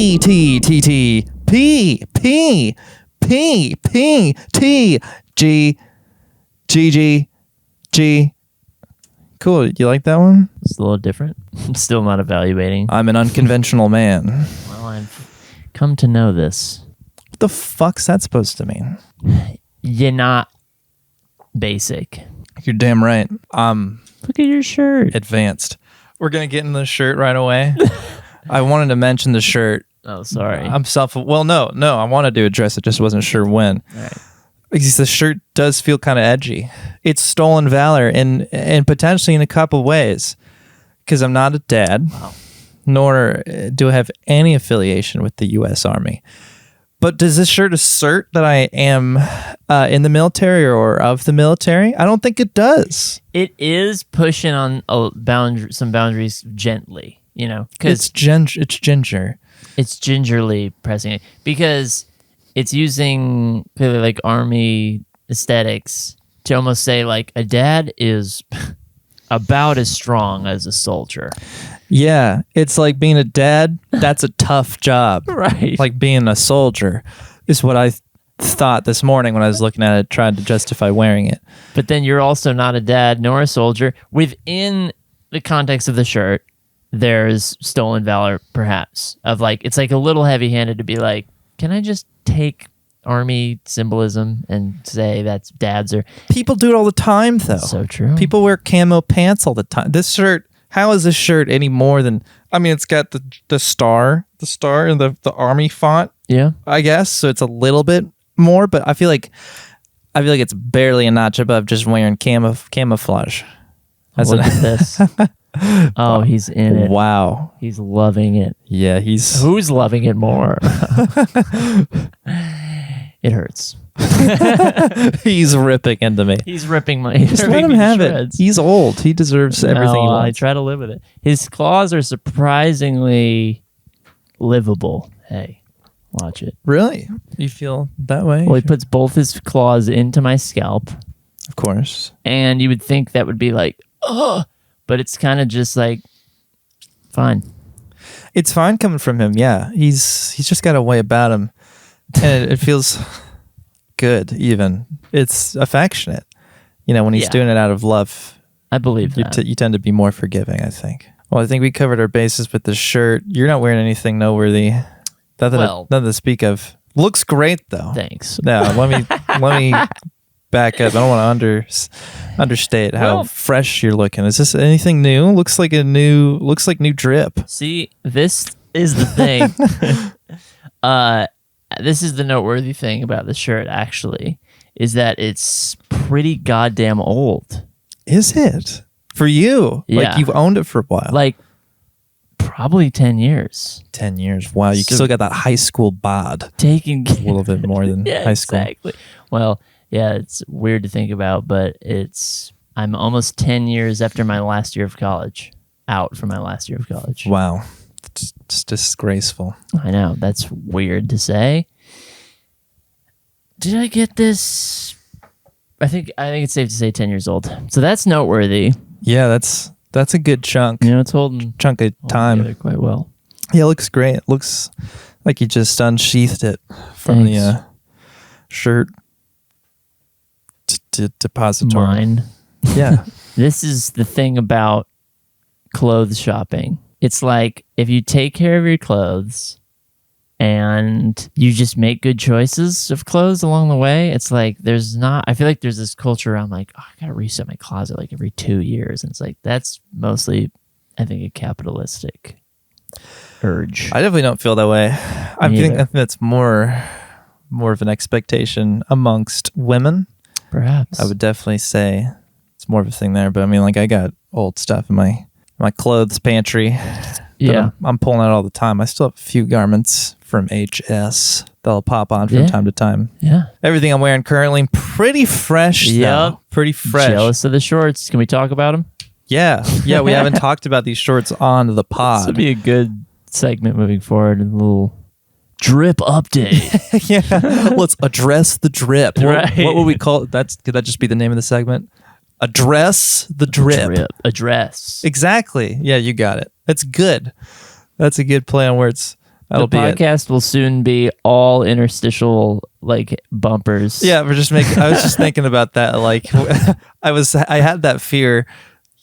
P T T T P P P P T G G G G. Cool. You like that one? It's a little different. I'm still not evaluating. I'm an unconventional man. Well, I've come to know this. What the fuck's that supposed to mean? You're not basic. You're damn right. I'm Look at your shirt. advanced. We're gonna get in the shirt right away. I wanted to mention the shirt. Oh, sorry. Well, no. I wanted to address it, just wasn't sure when. All right. Because the shirt does feel kind of edgy. It's stolen valor and potentially in a couple ways. Because I'm not a dad, nor do I have any affiliation with the U.S. Army. But does this shirt assert that I am in the military or of the military? I don't think it does. It is pushing on some boundaries gently, you know, It's ginger. It's gingerly pressing it because it's using clearly like army aesthetics to almost say like a dad is about as strong as a soldier. Yeah, it's like being a dad. That's a tough job. Right. Like being a soldier is what I thought this morning when I was looking at it, trying to justify wearing it. But then you're also not a dad nor a soldier. Within the context of the shirt, there's stolen valor, perhaps, of like, it's like a little heavy-handed to be like, can I just take army symbolism and say that's dads are... People do it all the time, though. So true. People wear camo pants all the time. This shirt, how is this shirt any more than... I mean, it's got the star and the army font, Yeah. I guess, so it's a little bit more, but I feel like it's barely a notch above just wearing camouflage. Look at this. Oh, he's in it. Wow. He's loving it. Yeah, he's... Who's loving it more? It hurts. He's ripping into me. He's ripping my... Just let him have it. He's old. He deserves everything he I wants. try to live with it. His claws are surprisingly livable. Hey, watch it. Really? You feel that way? Well, he puts both his claws into my scalp, Of course. and you would think that would be like, ugh, but it's kind of just like, fine. It's fine coming from him, yeah. He's just got a way about him. And it feels good, even. It's affectionate. You know, when he's doing it out of love, I believe that. you tend to be more forgiving, I think. Well, I think we covered our bases with the shirt. You're not wearing anything noteworthy. Nothing to speak of. Looks great, though. Thanks. No, let me back up. I don't want to understate how fresh you're looking. Is this anything new? Looks like new drip. See, this is the thing. This is the noteworthy thing about the shirt, actually, is that it's pretty goddamn old. Is it? For you? Yeah. Like you've owned it for a while. Like, probably 10 years. 10 years. Wow, you still got that high school bod. Taking A little bit more than high school. Exactly. Well, yeah, it's weird to think about, but I'm almost 10 years after my last year of college. Out from my last year of college. Wow. It's disgraceful. I know. That's weird to say. Did I get this? I think it's safe to say 10 years old. So that's noteworthy. Yeah, that's a good chunk. You know, it's holding Chunk of time. together quite well. Yeah, it looks great. It looks like you just unsheathed it from the shirt depository. Mine. Yeah. This is the thing about clothes shopping. It's like if you take care of your clothes and you just make good choices of clothes along the way, it's like I feel like there's this culture around like, oh, I gotta reset my closet like every 2 years. And it's like, that's mostly, I think, a capitalistic urge. I definitely don't feel that way. I think that's more of an expectation amongst women. Perhaps. I would definitely say it's more of a thing there. But I mean, like I got old stuff in my clothes pantry. Yeah. I'm pulling out all the time. I still have a few garments from HS that'll pop on from time to time. Yeah. Everything I'm wearing currently, pretty fresh. Yep. Pretty fresh. Jealous of the shorts. Can we talk about them? Yeah. Yeah. We haven't talked about these shorts on the pod. This would be a good segment moving forward. A little drip update. Yeah. Let's address the drip. Right. What would we call it? Could that just be the name of the segment? Address the drip. Address. Exactly. Yeah, you got it. That's good. That's a good play on words. That'll be it. podcast will soon be all interstitial like bumpers. Yeah, we're just making. I was just thinking about that. Like, I had that fear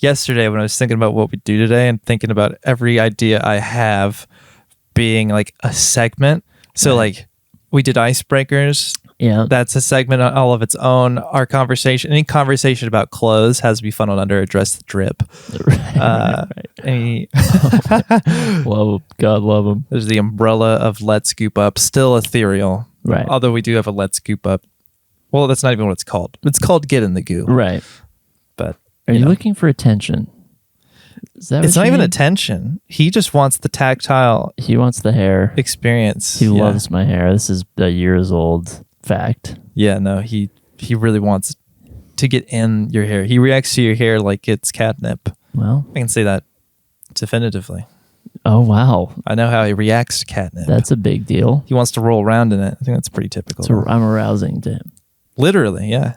yesterday when I was thinking about what we do today and thinking about every idea I have being like a segment. So like, we did icebreakers. Yeah. That's a segment all of its own. Our conversation, any conversation about clothes has to be funneled under Address the Drip. God love them. There's the umbrella of Let's Scoop Up, still ethereal. Right. Although we do have a Let's Scoop Up. Well, that's not even what it's called. It's called Get in the Goo. Right. But are you looking for attention? Is that it's what not you even mean? attention. He just wants the tactile He wants the hair. experience. He loves my hair. This is a years old fact. Yeah, no, he really wants to get in your hair. He reacts to your hair like it's catnip. Well, I can say that definitively. oh wow, I know how he reacts to catnip. that's a big deal. He wants to roll around in it. I think that's pretty typical. So I'm arousing to him. Literally, yeah.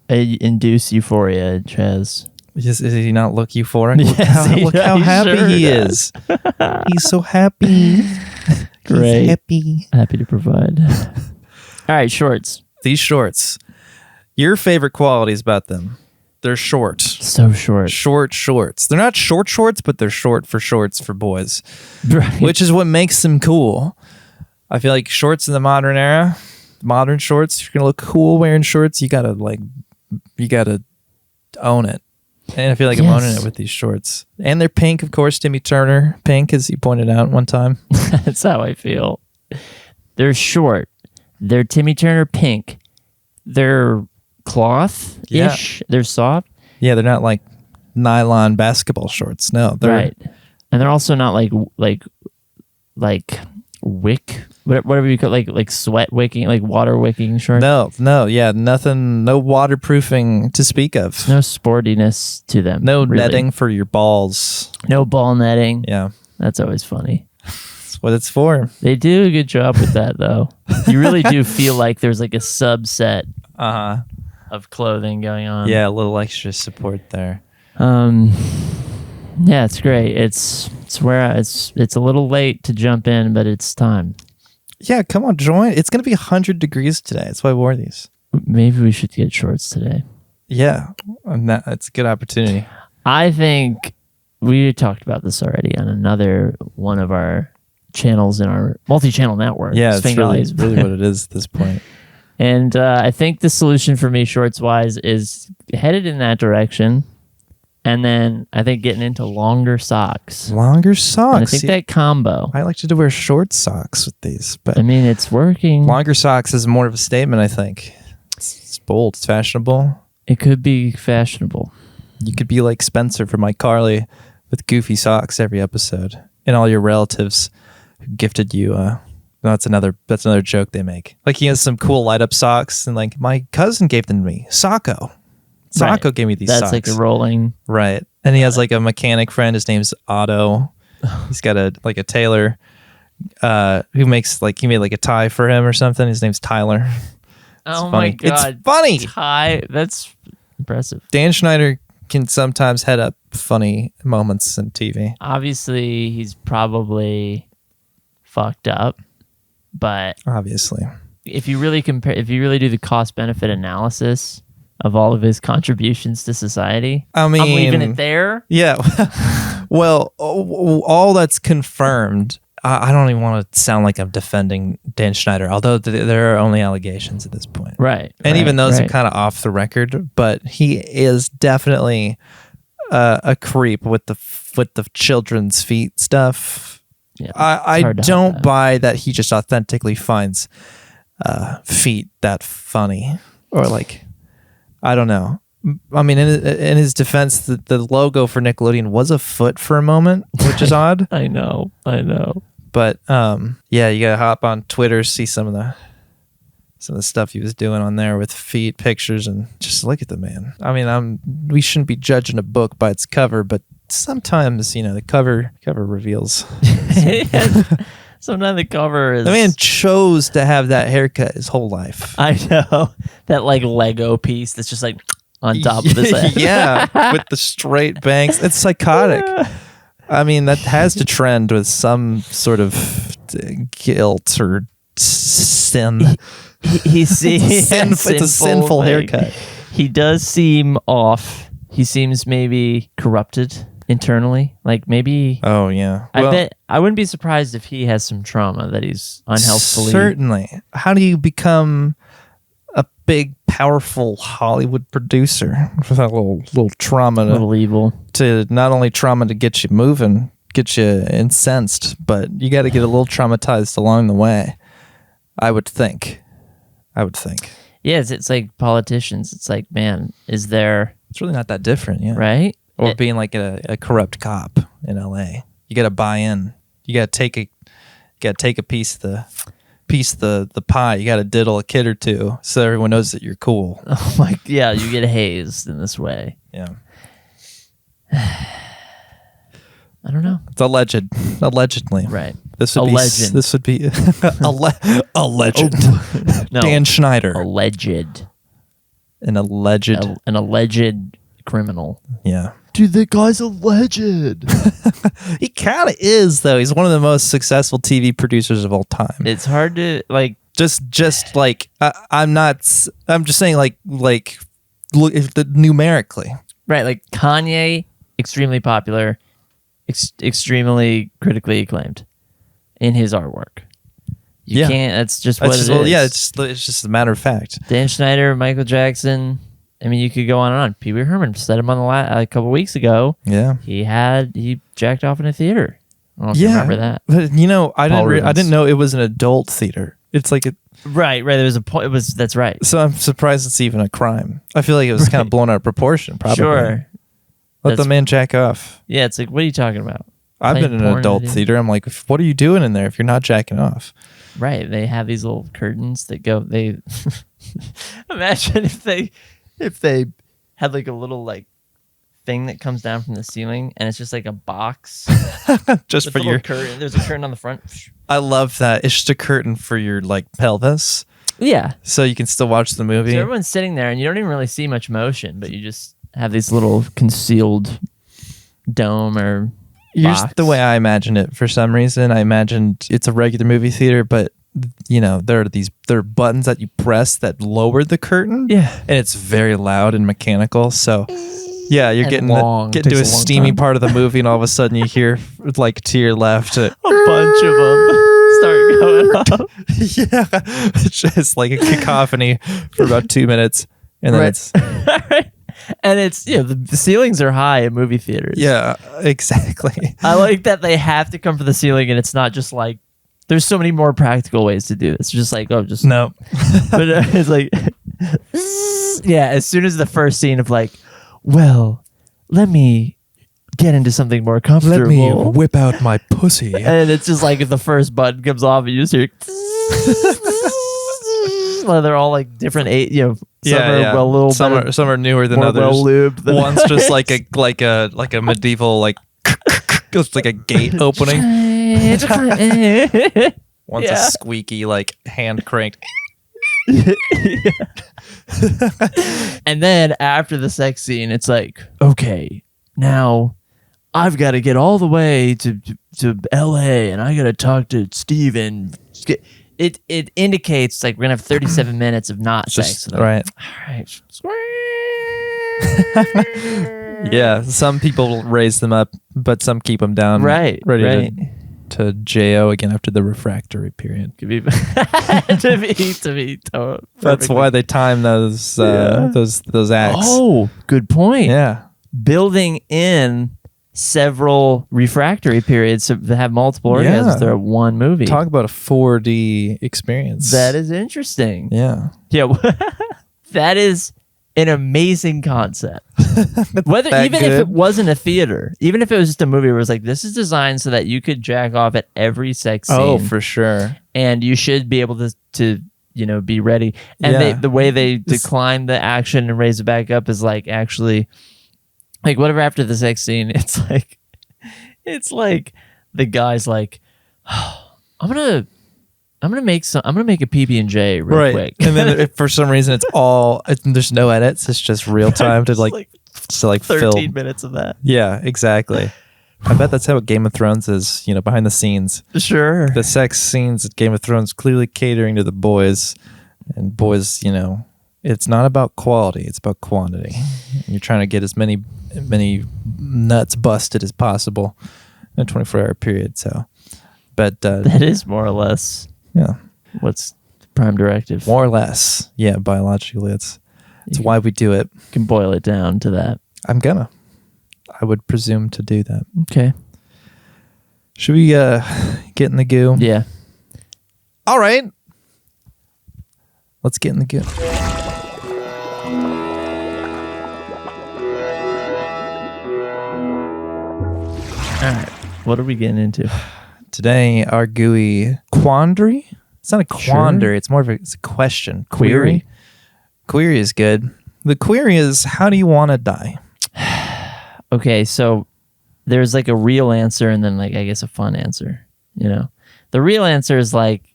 Induce euphoria, Chaz. Does he not look euphoric? Yes, Look how he happy sure he does. is. He's so happy. Great. He's happy. Happy to provide. All right, shorts. These shorts. Your favorite qualities about them. They're short. So short. Short shorts. They're not short shorts, but they're short for shorts for boys. Right. Which is what makes them cool. I feel like shorts in the modern era, modern shorts, if you're gonna look cool wearing shorts, you gotta own it. And I feel like I'm owning it with these shorts. And they're pink, of course, Timmy Turner pink, as he pointed out one time. That's how I feel. They're short. They're Timmy Turner pink. They're cloth-ish. They're soft. Yeah, they're not like nylon basketball shorts. No, they're Right. And they're also not like wick, whatever you call like sweat wicking, like water wicking shorts. no, yeah, nothing, no waterproofing to speak of. No sportiness to them. No really. netting for your balls. No ball netting. Yeah, That's always funny. that's what it's for. They do a good job with that, though. You really do feel like there's like a subset of clothing going on. Yeah, a little extra support there. Yeah, it's great. It's a little late to jump in, but it's time. Yeah, come on, join. It's gonna be 100 degrees today. That's why I wore these. Maybe we should get shorts today. Yeah, and that's a good opportunity. I think we talked about this already on another one of our channels in our multi-channel network. Yeah, it's really Fingerlays. what it is at this point. And I think the solution for me, shorts-wise, is headed in that direction. And then I think getting into longer socks. Longer socks. And I think that combo. I like to wear short socks with these, but I mean, it's working. longer socks is more of a statement, I think. It's bold, it's fashionable. It could be fashionable. You could be like Spencer from iCarly with goofy socks every episode. And all your relatives who gifted you that's another joke they make. Like he has some cool light up socks and like my cousin gave them to me. Socko gave me these That's socks. like a rolling. Right. And he has like a mechanic friend. His name's Otto. He's got a tailor who makes like, he made like a tie for him or something. His name's Tyler. Oh funny. my God. It's funny. Tie. That's impressive. Dan Schneider can sometimes head up funny moments in TV. Obviously, he's probably fucked up, but Obviously. if you really do the cost benefit analysis of all of his contributions to society, I mean, I'm leaving it there. Yeah. Well, all that's confirmed. I don't even want to sound like I'm defending Dan Schneider, although there are only allegations at this point. Right. And even those are right. kind of off the record, but he is definitely a creep with the children's feet stuff. Yeah, I don't buy that he just authentically finds feet that funny or like, I don't know. I mean, in his defense, the logo for Nickelodeon was a foot for a moment, which is odd. I know. But yeah, you gotta hop on Twitter, see some of the stuff he was doing on there with feet pictures, and just look at the man. I mean, we shouldn't be judging a book by its cover, but sometimes the cover reveals. Sometimes the cover is. The man chose to have that haircut his whole life. I know that like Lego piece that's just like on top of his head. Yeah, with the straight bangs. It's psychotic. I mean, that has to trend with some sort of guilt or sin. It's a sinful haircut. He does seem off. He seems maybe corrupted internally. Like maybe. Oh yeah. I bet I wouldn't be surprised if he has some trauma that he's unhealthfully. Certainly. How do you become a big, powerful Hollywood producer with that little trauma? A little evil. To not only trauma to get you moving, get you incensed, but you got to get a little traumatized along the way. I would think. Yeah, it's like politicians. It's like, man, is there... It's really not that different, yeah. Right? Or being like a corrupt cop in LA. You got to buy in. You got to take a piece of the pie. You got to diddle a kid or two so everyone knows that you're cool. Oh my, yeah, you get hazed in this way. Yeah. I don't know. It's allegedly. Right. This would be a legend. No. Dan Schneider. Alleged. An alleged criminal. Yeah. Dude, that guy's a legend. He kind of is, though. He's one of the most successful TV producers of all time. It's hard to just like I'm just saying like look numerically. Right, like Kanye, extremely popular, extremely critically acclaimed in his artwork. You can't. That's just what it is. Well, yeah, it's just a matter of fact. Dan Schneider, Michael Jackson. I mean, you could go on and on. Pee Wee Herman said him on a couple weeks ago. Yeah, he jacked off in a theater. I don't know if you remember that. But I didn't know it was an adult theater. It's like a right. There was a point. That's right. So I'm surprised it's even a crime. I feel like it was kind of blown out of proportion. Probably. Sure. Let the man jack off. Yeah, it's like, what are you talking about? I've been in an adult theater. I'm like, what are you doing in there if you're not jacking off? Right. They have these little curtains that go. They imagine if they had like a little like thing that comes down from the ceiling, and it's just like a box just for your curtain. There's a curtain on the front. I love that. It's just a curtain for your like pelvis. Yeah. So you can still watch the movie. So everyone's sitting there, and you don't even really see much motion, but you just have these little concealed dome or box. The way I imagine it, for some reason, I imagined it's a regular movie theater, but there are buttons that you press that lower the curtain. Yeah. And it's very loud and mechanical. So yeah, you're getting to a steamy part of the movie, and all of a sudden you hear like to your left a bunch of them start going up. Yeah. It's just like a cacophony for about 2 minutes. And then it's and it's the ceilings are high in movie theaters. Yeah, exactly. I like that they have to come for the ceiling, and it's not just like there's so many more practical ways to do this. It's just like no, but it's like yeah. As soon as the first scene of like, well, let me get into something more comfortable. Let me whip out my pussy, and it's just like if the first button comes off, and you just hear. Well, they're all like different, some are newer than others. Well-lubed One's just like a medieval like just like a gate opening. One's a squeaky like hand cranked. And then after the sex scene, it's like, okay, now I've got to get all the way to LA, and I got to talk to Steven. It indicates like we're gonna have 37 minutes of not sex. Right. All right. Yeah. Some people raise them up, but some keep them down. Right. Ready to JO again after the refractory period. To be That's why they time those acts. Oh, good point. Yeah. Building in several refractory periods that have multiple orgasms throughout one movie. Talk about a 4D experience. That is interesting. Yeah. Yeah. That is an amazing concept. If it wasn't a theater, even if it was just a movie where it was like, this is designed so that you could jack off at every sex scene. Oh, for sure. And you should be able to be ready. And the way they decline the action and raise it back up is like actually like whatever after the sex scene, it's like the guy's like, oh, I'm gonna make a PB&J real quick. And then if for some reason there's no edits, it's just real time to like 13 fill minutes of that. Yeah, exactly. I bet that's how Game of Thrones is, behind the scenes. Sure. The sex scenes at Game of Thrones clearly catering to the boys. And boys, it's not about quality, it's about quantity. You're trying to get as many nuts busted as possible in a 24-hour period. So, but that is more or less what's the prime directive. More or less. Yeah, biologically, it's why we do it. You can boil it down to that. I would presume to do that. Okay. Should we get in the goo? Yeah. All right. Let's get in the goo. All right. What are we getting into? Today, our gooey quandary. It's not a quandary. Sure. It's more of a question. Query. Query is good. The query is, how do you want to die? Okay, so there's like a real answer and then like, I guess, a fun answer, The real answer is like,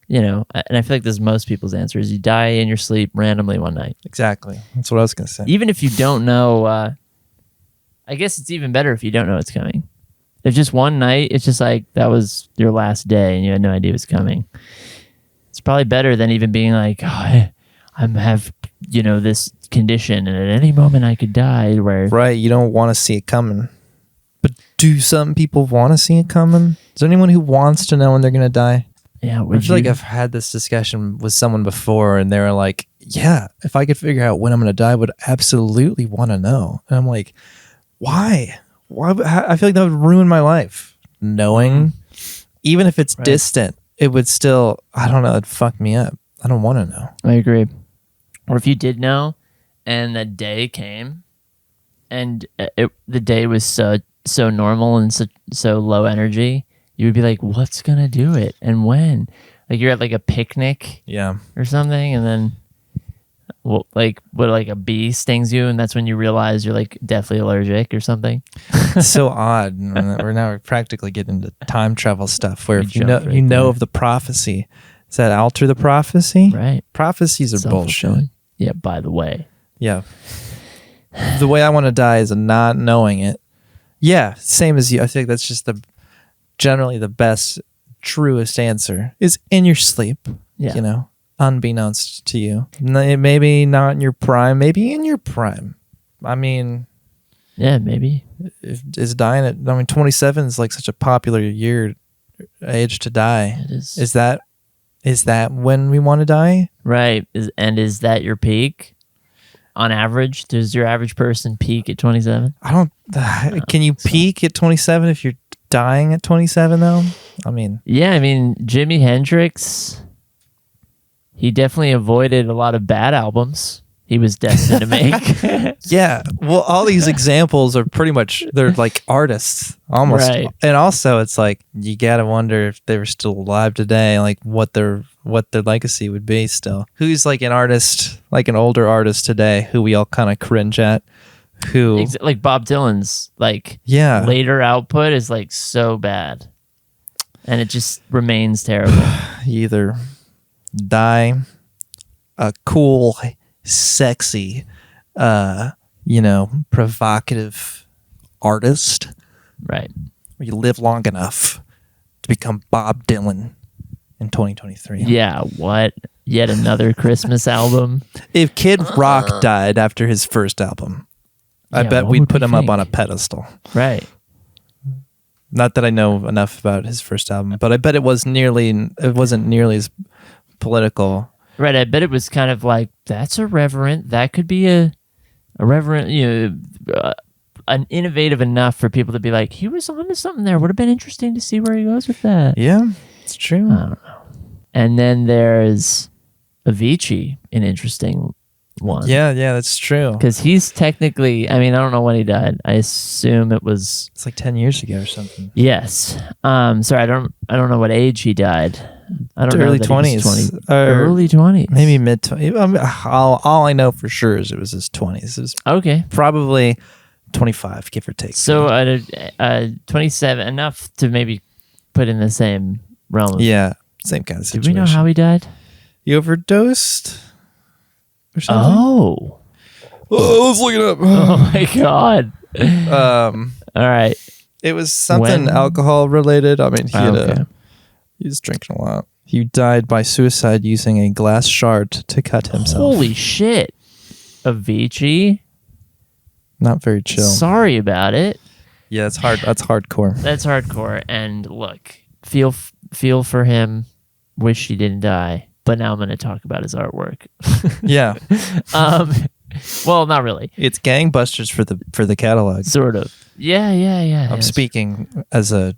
and I feel like this is most people's answer, is you die in your sleep randomly one night. Exactly. That's what I was going to say. Even if you don't know, I guess it's even better if you don't know it's coming. If just one night, it's just like that was your last day and you had no idea it was coming. It's probably better than even being like, oh, I have, this condition and at any moment I could die. Where right, you don't want to see it coming. But do some people want to see it coming? Is there anyone who wants to know when they're going to die? Yeah, I feel like I've had this discussion with someone before and they were like, yeah, if I could figure out when I'm going to die, I would absolutely want to know. And I'm like, why? I feel like that would ruin my life. Knowing, even if it's distant, it would still, I don't know, it'd fuck me up. I don't want to know. I agree. Or if you did know and the day came and the day was so normal and so low energy, you would be like, what's going to do it and when? Like you're at like a picnic or something and then like a bee stings you and that's when you realize you're like deathly allergic or something. It's so odd. We're practically getting into time travel stuff where if you know of the prophecy. Does that alter the prophecy? Right. Prophecies are bullshit. Yeah, by the way. Yeah. The way I want to die is not knowing it. Yeah, same as you. I think that's just generally the best, truest answer is in your sleep. Yeah. Unbeknownst to you. Maybe not in your prime, maybe in your prime. I mean... Yeah, maybe. Is dying at... 27 is like such a popular age to die. It is. Is that when we want to die? Right. Is that your peak? On average? Does your average person peak at 27? Can you peak at 27 if you're dying at 27 though? Yeah, Jimi Hendrix... He definitely avoided a lot of bad albums he was destined to make. Yeah. Well, all these examples are pretty much, they're like artists almost. Right. And also it's like, you got to wonder if they were still alive today, like what their legacy would be still. Who's like an artist, like an older artist today who we all kind of cringe at? Like Bob Dylan's later output is like so bad. And it just remains terrible. Either die a cool, sexy, provocative artist, right? Where you live long enough to become Bob Dylan in 2023. Yeah, what? Yet another Christmas album? If Kid Rock died after his first album, I bet we'd put him up on a pedestal. Right. Not that I know enough about his first album, but I bet it wasn't nearly as political. Right, I bet it was kind of like, that's irreverent. That could be a reverent, an innovative enough for people to be like, he was onto something there. Would have been interesting to see where he goes with that. Yeah, it's true. I don't know. And then there's Avicii, an interesting one. Yeah, that's true. Because he's technically, I don't know when he died. I assume it's like 10 years ago or something. Yes. Sorry, I don't know what age he died. I don't know. Early 20s. Early 20s. Maybe mid 20s. All I know for sure is it was his 20s. It was okay. Probably 25, give or take. So 27, enough to maybe put in the same realm. Yeah, same kind of situation. Did we know how he died? He overdosed or something? Oh, let's look it up. Oh my God. All right. It was something When? alcohol related. I mean, Okay. he was drinking a lot. He died by suicide using a glass shard to cut himself. Holy shit. Avicii. Not very chill. Sorry about it. Yeah, it's hard. That's hardcore. That's hardcore. And look, feel for him. Wish he didn't die. But now I'm going to talk about his artwork. Yeah, Well, not really. it's gangbusters for the catalog. Sort of. Yeah. I'm speaking as on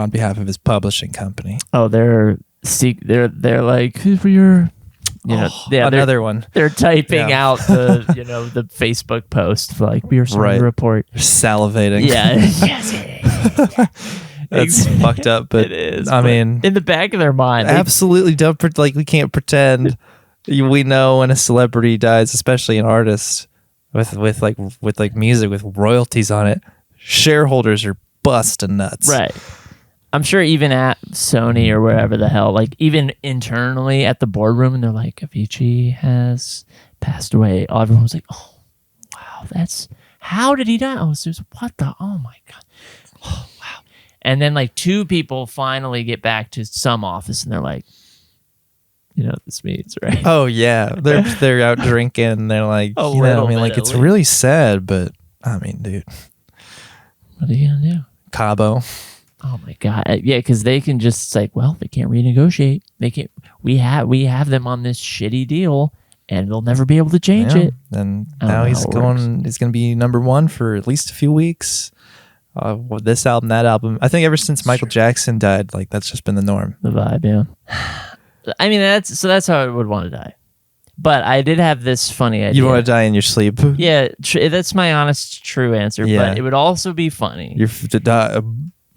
behalf of his publishing company. Oh, they're like, for your, Another one. They're typing Yeah. out the the Facebook post like, we are sorry to report. Salivating. Yeah. Yes. That's fucked up, but it is. I mean, in the back of their mind, absolutely don't we can't pretend we know when a celebrity dies, especially an artist with music with royalties on it. Shareholders are busting nuts. right. I'm sure even at Sony or wherever the hell, like even internally at the boardroom, and they're like, Avicii has passed away. Everyone was like, oh, wow, how did he die? Oh, so what the, oh my God. Oh, wow. And then like two people finally get back to some office and they're like, you know what this means, right? Oh yeah, they're out drinking. And they're like, A I little mean, bit, like at it's least. really sad, but I mean, dude, What are you going to do? Cabo. Oh my God. Yeah, because they can just, it's like, well, they can't renegotiate. They can't, we have them on this shitty deal and they'll never be able to change it. And I don't now know he's how it going to be #1 for at least a few weeks. This album, that album. I think ever since Michael Jackson died, like that's just been the norm. The vibe, yeah. I mean, that's how I would want to die. But I did have this funny idea. You want to die in your sleep? Yeah, that's my honest, true answer. Yeah. But it would also be funny. You're to die,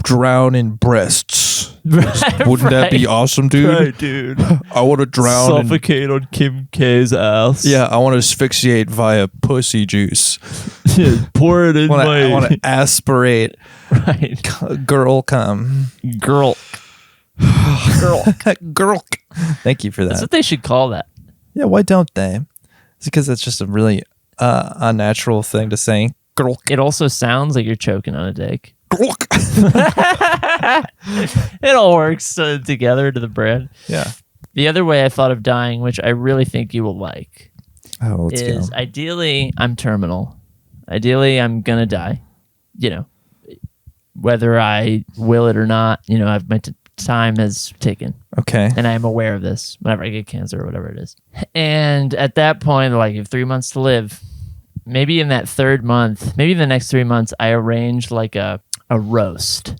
drown in breasts. Wouldn't that be awesome, dude? Right, dude. I want to drown. Suffocate on Kim K's ass. Yeah, I want to asphyxiate via pussy juice. Pour it in I want to aspirate right. girl cum. Girl. Girl. Thank you for That's that. what they should call that. Yeah, why don't they? It's because it's just a really unnatural thing to say. Girl. It also sounds like you're choking on a dick. Girl. It all works together to the brand. Yeah. The other way I thought of dying, which I really think you will like, Oh, let's is go. ideally I'm terminal. Ideally, I'm going to die. Whether I will it or not, I've my time has taken. Okay. And I am aware of this whenever I get cancer or whatever it is. And at that point, like, you have 3 months to live. Maybe in that third month, maybe in the next 3 months, I arranged like a roast.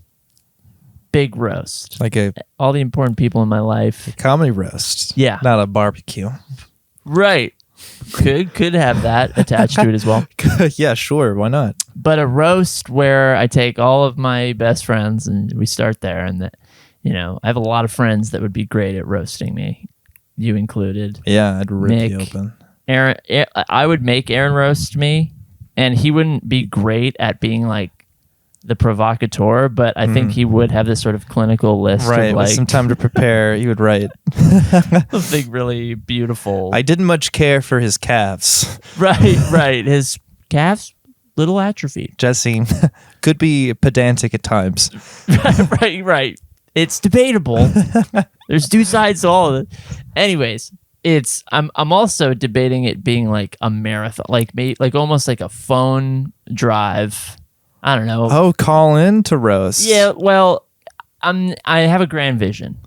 Big roast. Like a All the important people in my life. comedy roast. Yeah. Not a barbecue. Right. Could have that attached to it as well. Yeah, sure. Why not? But a roast where I take all of my best friends and we start there, and that, I have a lot of friends that would be great at roasting me, you included. Yeah, I'd rip you Nick. open. Aaron, I would make Aaron roast me, and he wouldn't be great at being like the provocateur, but I think he would have this sort of clinical list Right, of with like some time to prepare, you would write. something really beautiful. I didn't much care for his calves. Right. His calves, little atrophy. Jesse could be pedantic at times. right. It's debatable. There's two sides to all of it. Anyways, I'm also debating it being like a marathon, like almost like a phone drive. I don't know. Oh, call in to roast. Yeah, well, I have a grand vision,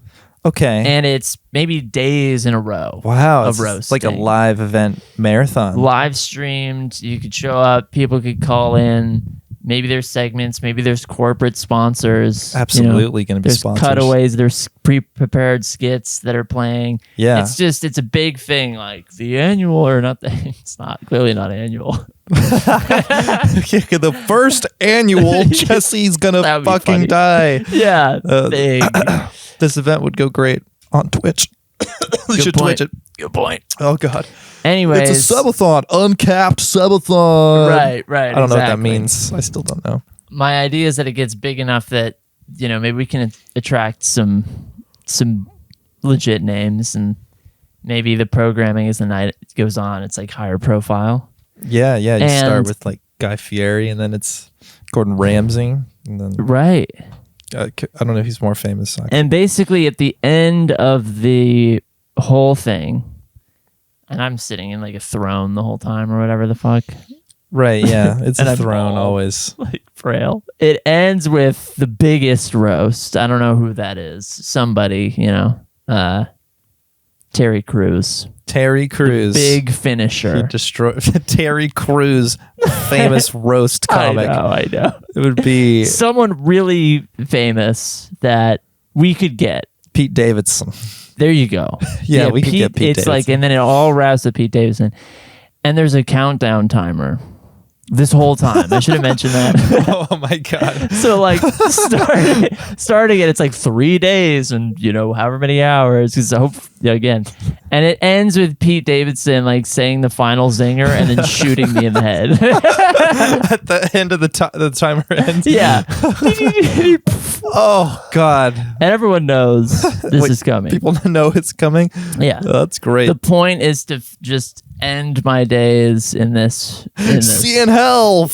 Okay. and it's maybe days in a row. Wow. of It's roasting. like a live event marathon. Live streamed. You could show up. People could call in. Maybe there's segments. Maybe there's corporate sponsors. Absolutely going to be There's sponsors. cutaways. There's pre-prepared skits that are playing. Yeah. It's a big thing. Like the annual or not. It's not clearly not annual. The first annual, Jesse's going to That would be fucking funny. die. Yeah, big. This event would go great on Twitch. We Good should point. Twitch it. Good point. Oh, God. Anyways, It's a subathon. Uncapped subathon. Right. I don't know what that exactly. means. I still don't know. My idea is that it gets big enough that maybe we can attract some legit names, and maybe the programming as the night goes on, it's like higher profile. Yeah. You start And- with like Guy Fieri, and then it's Gordon Ramsay. And then Right. I don't know if he's more famous. And basically at the end of the whole thing, and I'm sitting in like a throne the whole time or whatever the fuck. Right, yeah. It's And a I'm throne all, always. like frail. It ends with the biggest roast. I don't know who that is. Somebody, Terry Crews. Terry Crews. Big He finisher. destroyed Terry Crews, famous roast comic. I know. It would be Someone really famous that we could get. Pete Davidson. There you go. Yeah, we could get Pete It's Davidson. like, and then it all wraps up Pete Davidson. And there's a countdown timer this whole time. I should have mentioned that. Oh my god. So like starting it, it's like 3 days and however many hours. Because again, and it ends with Pete Davidson like saying the final zinger and then shooting me in the head. At the end of the timer ends. Yeah. Oh god. And everyone knows this Wait, is coming. People know it's coming. Yeah. That's great. The point is to just end my days in this. See you in hell.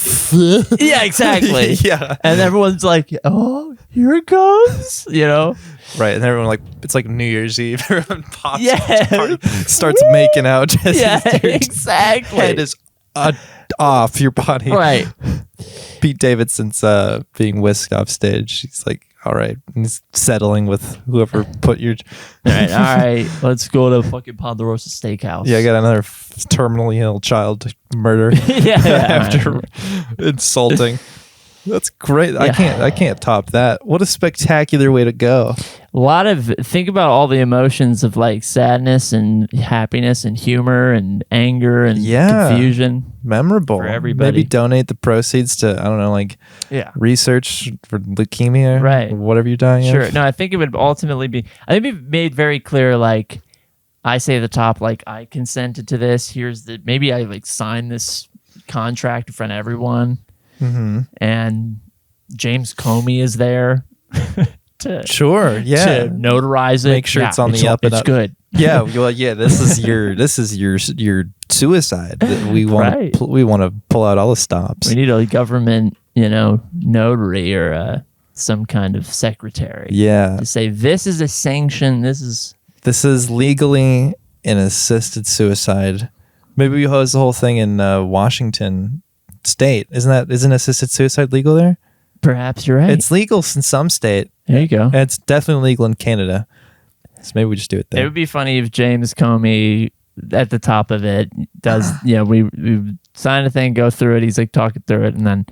Yeah, exactly. Yeah. And everyone's like, "Oh, here it goes," Right, and everyone it's like New Year's Eve. Everyone pops, Yeah. starts making out. Just Yeah, as your exactly. head is off your body. Right. Pete Davidson's being whisked off stage. He's like, all right, and he's settling with whoever put your. All right. Let's go to fucking Ponderosa Steakhouse. Yeah, I got another terminally ill child murder. Yeah. After insulting. That's great. Yeah. I can't top that. What a spectacular way to go. Think about all the emotions of like sadness and happiness and humor and anger and confusion. Memorable for everybody. Maybe donate the proceeds to, I don't know, like research for leukemia, right? Or whatever you're dying Sure. of. No, I think it would ultimately be. I think we've made very clear. Like, I say at the top, like I consented to this. Maybe I like signed this contract in front of everyone. Mm-hmm. And James Comey is there to notarize it. Make sure it's on the up and it's up. Good. Yeah, well, yeah. This is your suicide. We want to pull out all the stops. We need a government, notary or some kind of secretary. Yeah, To say this is a sanction. This is legally an assisted suicide. Maybe we host the whole thing in Washington State. Isn't assisted suicide legal there? Perhaps you're right. It's legal in some state. There you go. It's definitely legal in Canada. So maybe we just do it there. It would be funny if James Comey at the top of it does, we sign a thing, go through it. He's like talking through it. And then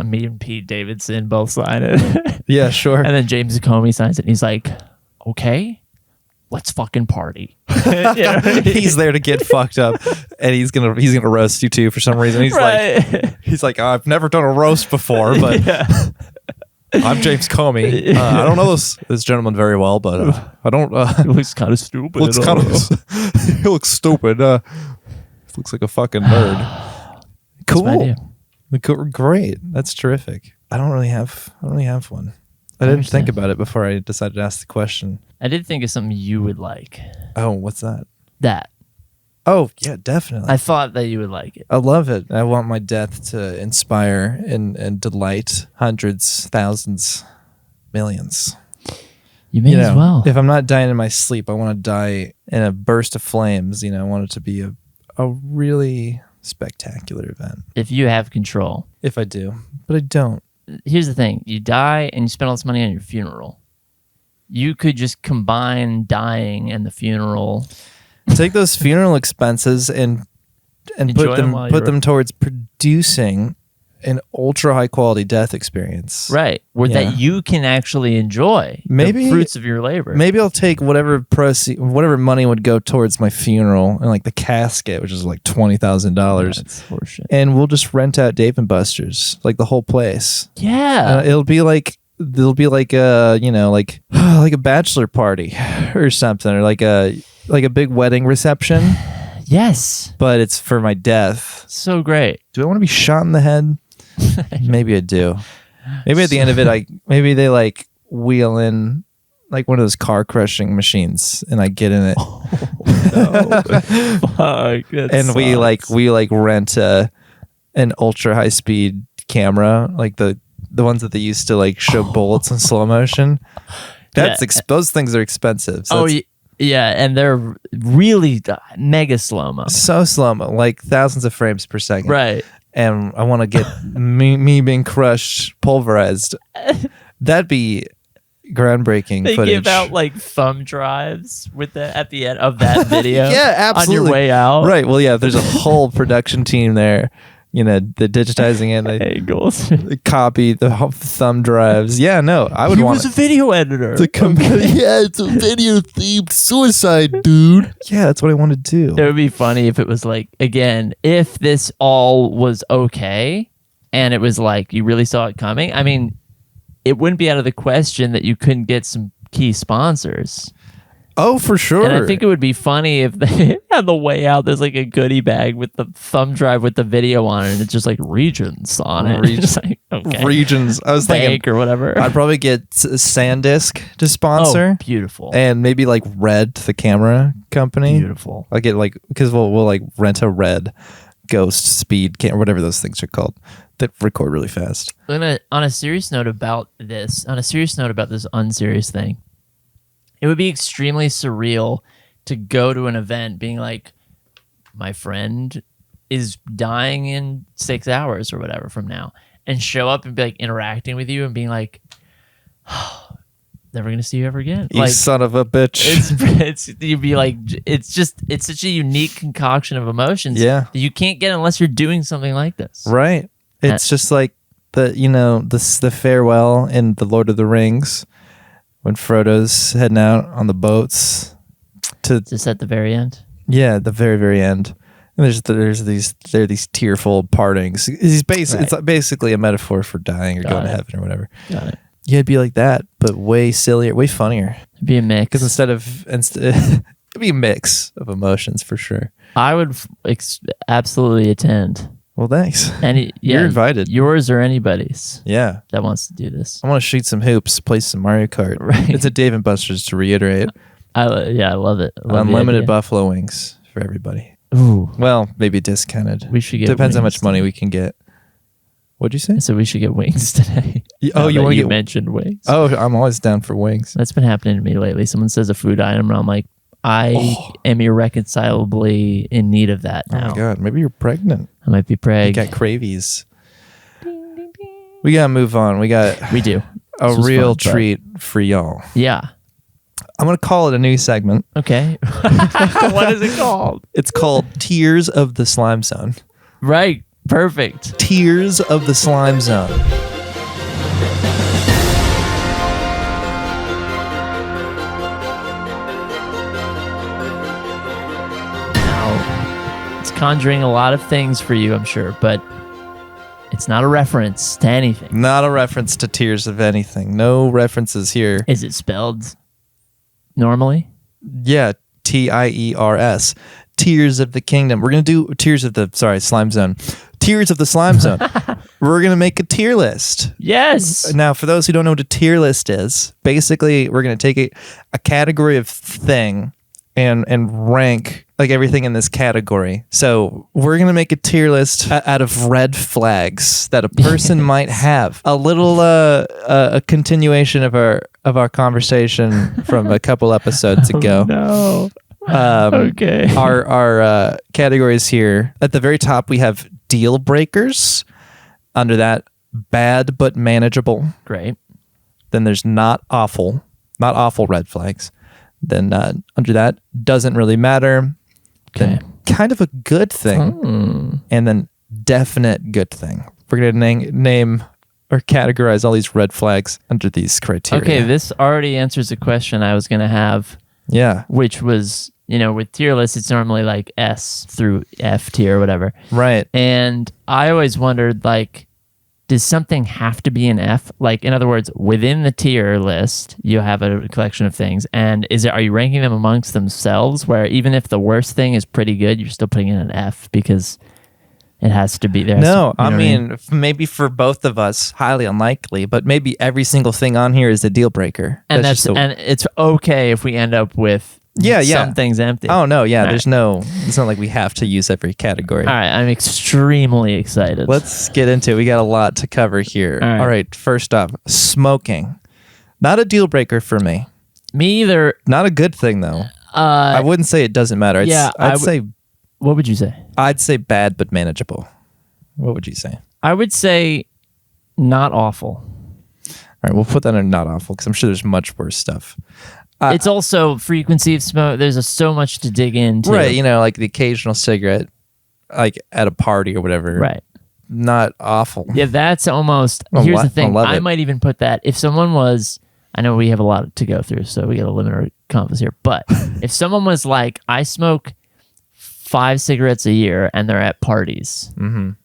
me and Pete Davidson both sign it. Yeah, sure. And then James Comey signs it. And he's like, okay, let's fucking party. He's there to get fucked up, and he's gonna roast you too for some reason. He's like, I've never done a roast before, but I'm James Comey. I don't know this gentleman very well, but I don't. It looks kind of stupid. He looks stupid. Looks like a fucking nerd. Cool. Great. That's terrific. I don't really have one. I didn't think about it before I decided to ask the question. I did think of something you would like. Oh, what's that? That. Oh, yeah, definitely. I thought that you would like it. I love it. I want my death to inspire and delight hundreds, thousands, millions. You may as well. If I'm not dying in my sleep, I want to die in a burst of flames. I want it to be a really spectacular event. If you have control. If I do, but I don't. Here's the thing. You die and you spend all this money on your funeral. You could just combine dying and the funeral. Take those funeral expenses and put them towards producing an ultra high quality death experience. Right. That you can actually enjoy the fruits of your labor. Maybe I'll take whatever money would go towards my funeral and like the casket, which is like $20,000. That's horseshit. And we'll just rent out Dave and Buster's, like the whole place. Yeah. It'll be like a like a bachelor party or something, or like a big wedding reception. Yes. But it's for my death. So great. Do I want to be shot in the head? Maybe I do. Maybe at the end of it, maybe they like wheel in like one of those car crushing machines, and I get in it. Oh, no. Fuck, and we rent an ultra high speed camera, like the ones that they used to like show bullets in slow motion. Those things are expensive. So yeah, and they're really mega slow-mo. So slow-mo, like thousands of frames per second. Right. And I want to get me being crushed, pulverized. That'd be groundbreaking they footage. Give out like thumb drives with at the end of that video. Yeah, absolutely. On your way out. Right. Well, yeah, there's a whole production team there. You know, the digitizing it, angles, they copy the thumb drives. Yeah, no, I would want. He was a video editor. Yeah, it's a video themed suicide, dude. Yeah, that's what I want to do. It would be funny if it was like, again, if this all was okay, and it was like you really saw it coming. I mean, it wouldn't be out of the question that you couldn't get some key sponsors. Oh, for sure. And I think it would be funny if they, on the way out, there's like a goodie bag with the thumb drive with the video on it, and it's just like Regions on it. Like, okay. Regions. I was thinking, or whatever. I'd probably get SanDisk to sponsor. Oh, beautiful. And maybe like Red, the camera company. Beautiful. I get like, because we'll like rent a Red Ghost Speed camera, whatever those things are called, that record really fast. On a serious note about this unserious thing, it would be extremely surreal to go to an event being like, my friend is dying in 6 hours or whatever from now, and show up and be like interacting with you and being like, oh, never going to see you ever again. You like, son of a bitch. It's you'd be like, it's such a unique concoction of emotions that you can't get unless you're doing something like this. Right. It's just like the farewell in The Lord of the Rings, when Frodo's heading out on the boats to just at the very end. Yeah, the very, very end. And there's these tearful partings. It's basically a metaphor for dying or going to heaven or whatever. Got it. Yeah, it'd be like that, but way sillier, way funnier. It'd be a mix. Because it'd be a mix of emotions for sure. I would absolutely attend. Well, thanks. You're invited. Yours or anybody's. Yeah. That wants to do this. I want to shoot some hoops, play some Mario Kart. Right. It's a Dave & Buster's, to reiterate. I love it. Unlimited buffalo wings for everybody. Ooh. Well, maybe discounted. We should get Depends how wings much money we can get. What'd you say? So we should get wings today. You mentioned wings. Oh, I'm always down for wings. That's been happening to me lately. Someone says a food item, and I'm like, I am irreconcilably in need of that now. Oh my God, maybe you're pregnant. I might be You got cravies. Ding, ding, ding. We gotta move on. We do a real treat for y'all. Yeah. I'm gonna call it a new segment. Okay. What is it called? It's called Tears of the Slime Zone. Right. Perfect. Tears of the Slime Zone. Conjuring a lot of things for you, I'm sure, but it's not a reference to anything. Not a reference to Tears of anything. No references here. Is it spelled normally? Yeah, Tiers. Tears of the Kingdom. We're going to do Slime Zone. Tears of the Slime Zone. We're going to make a tier list. Yes. Now, for those who don't know what a tier list is, basically we're going to take a category of thing and rank like everything in this category. So we're going to make a tier list out of red flags that a person might have. A little a continuation of our conversation from a couple episodes ago. Oh, no. Okay. Our categories here. At the very top, we have deal breakers. Under that, bad but manageable. Great. Then there's not awful red flags. Then under that, doesn't really matter. Okay. Then kind of a good thing. And then definite good thing. We're going to name or categorize all these red flags under these criteria. Okay, this already answers a question I was going to have. Yeah. Which was, with tier lists, it's normally like S through F tier or whatever. Right. And I always wondered, like, does something have to be an F? Like, in other words, within the tier list, you have a collection of things. And are you ranking them amongst themselves where even if the worst thing is pretty good, you're still putting in an F because it has to be there? No, I mean, maybe for both of us, highly unlikely, but maybe every single thing on here is a deal breaker. And and it's okay if we end up with Yeah, yeah. Something's empty. Oh no, yeah. All It's not like we have to use every category. All right, I'm extremely excited. Let's get into it. We got a lot to cover here. All right. First up, smoking. Not a deal breaker for me. Me either. Not a good thing though. I wouldn't say it doesn't matter. I'd say What would you say? I'd say bad but manageable. What would you say? I would say not awful. All right, we'll put that in not awful because I'm sure there's much worse stuff. It's also frequency of smoke. There's so much to dig into. Right, like the occasional cigarette, like at a party or whatever. Right. Not awful. Yeah, that's almost. Here's the thing. I might even put that if someone was. I know we have a lot to go through, so we got to limit our convos here. But if someone was like, I smoke 5 cigarettes a year and they're at parties,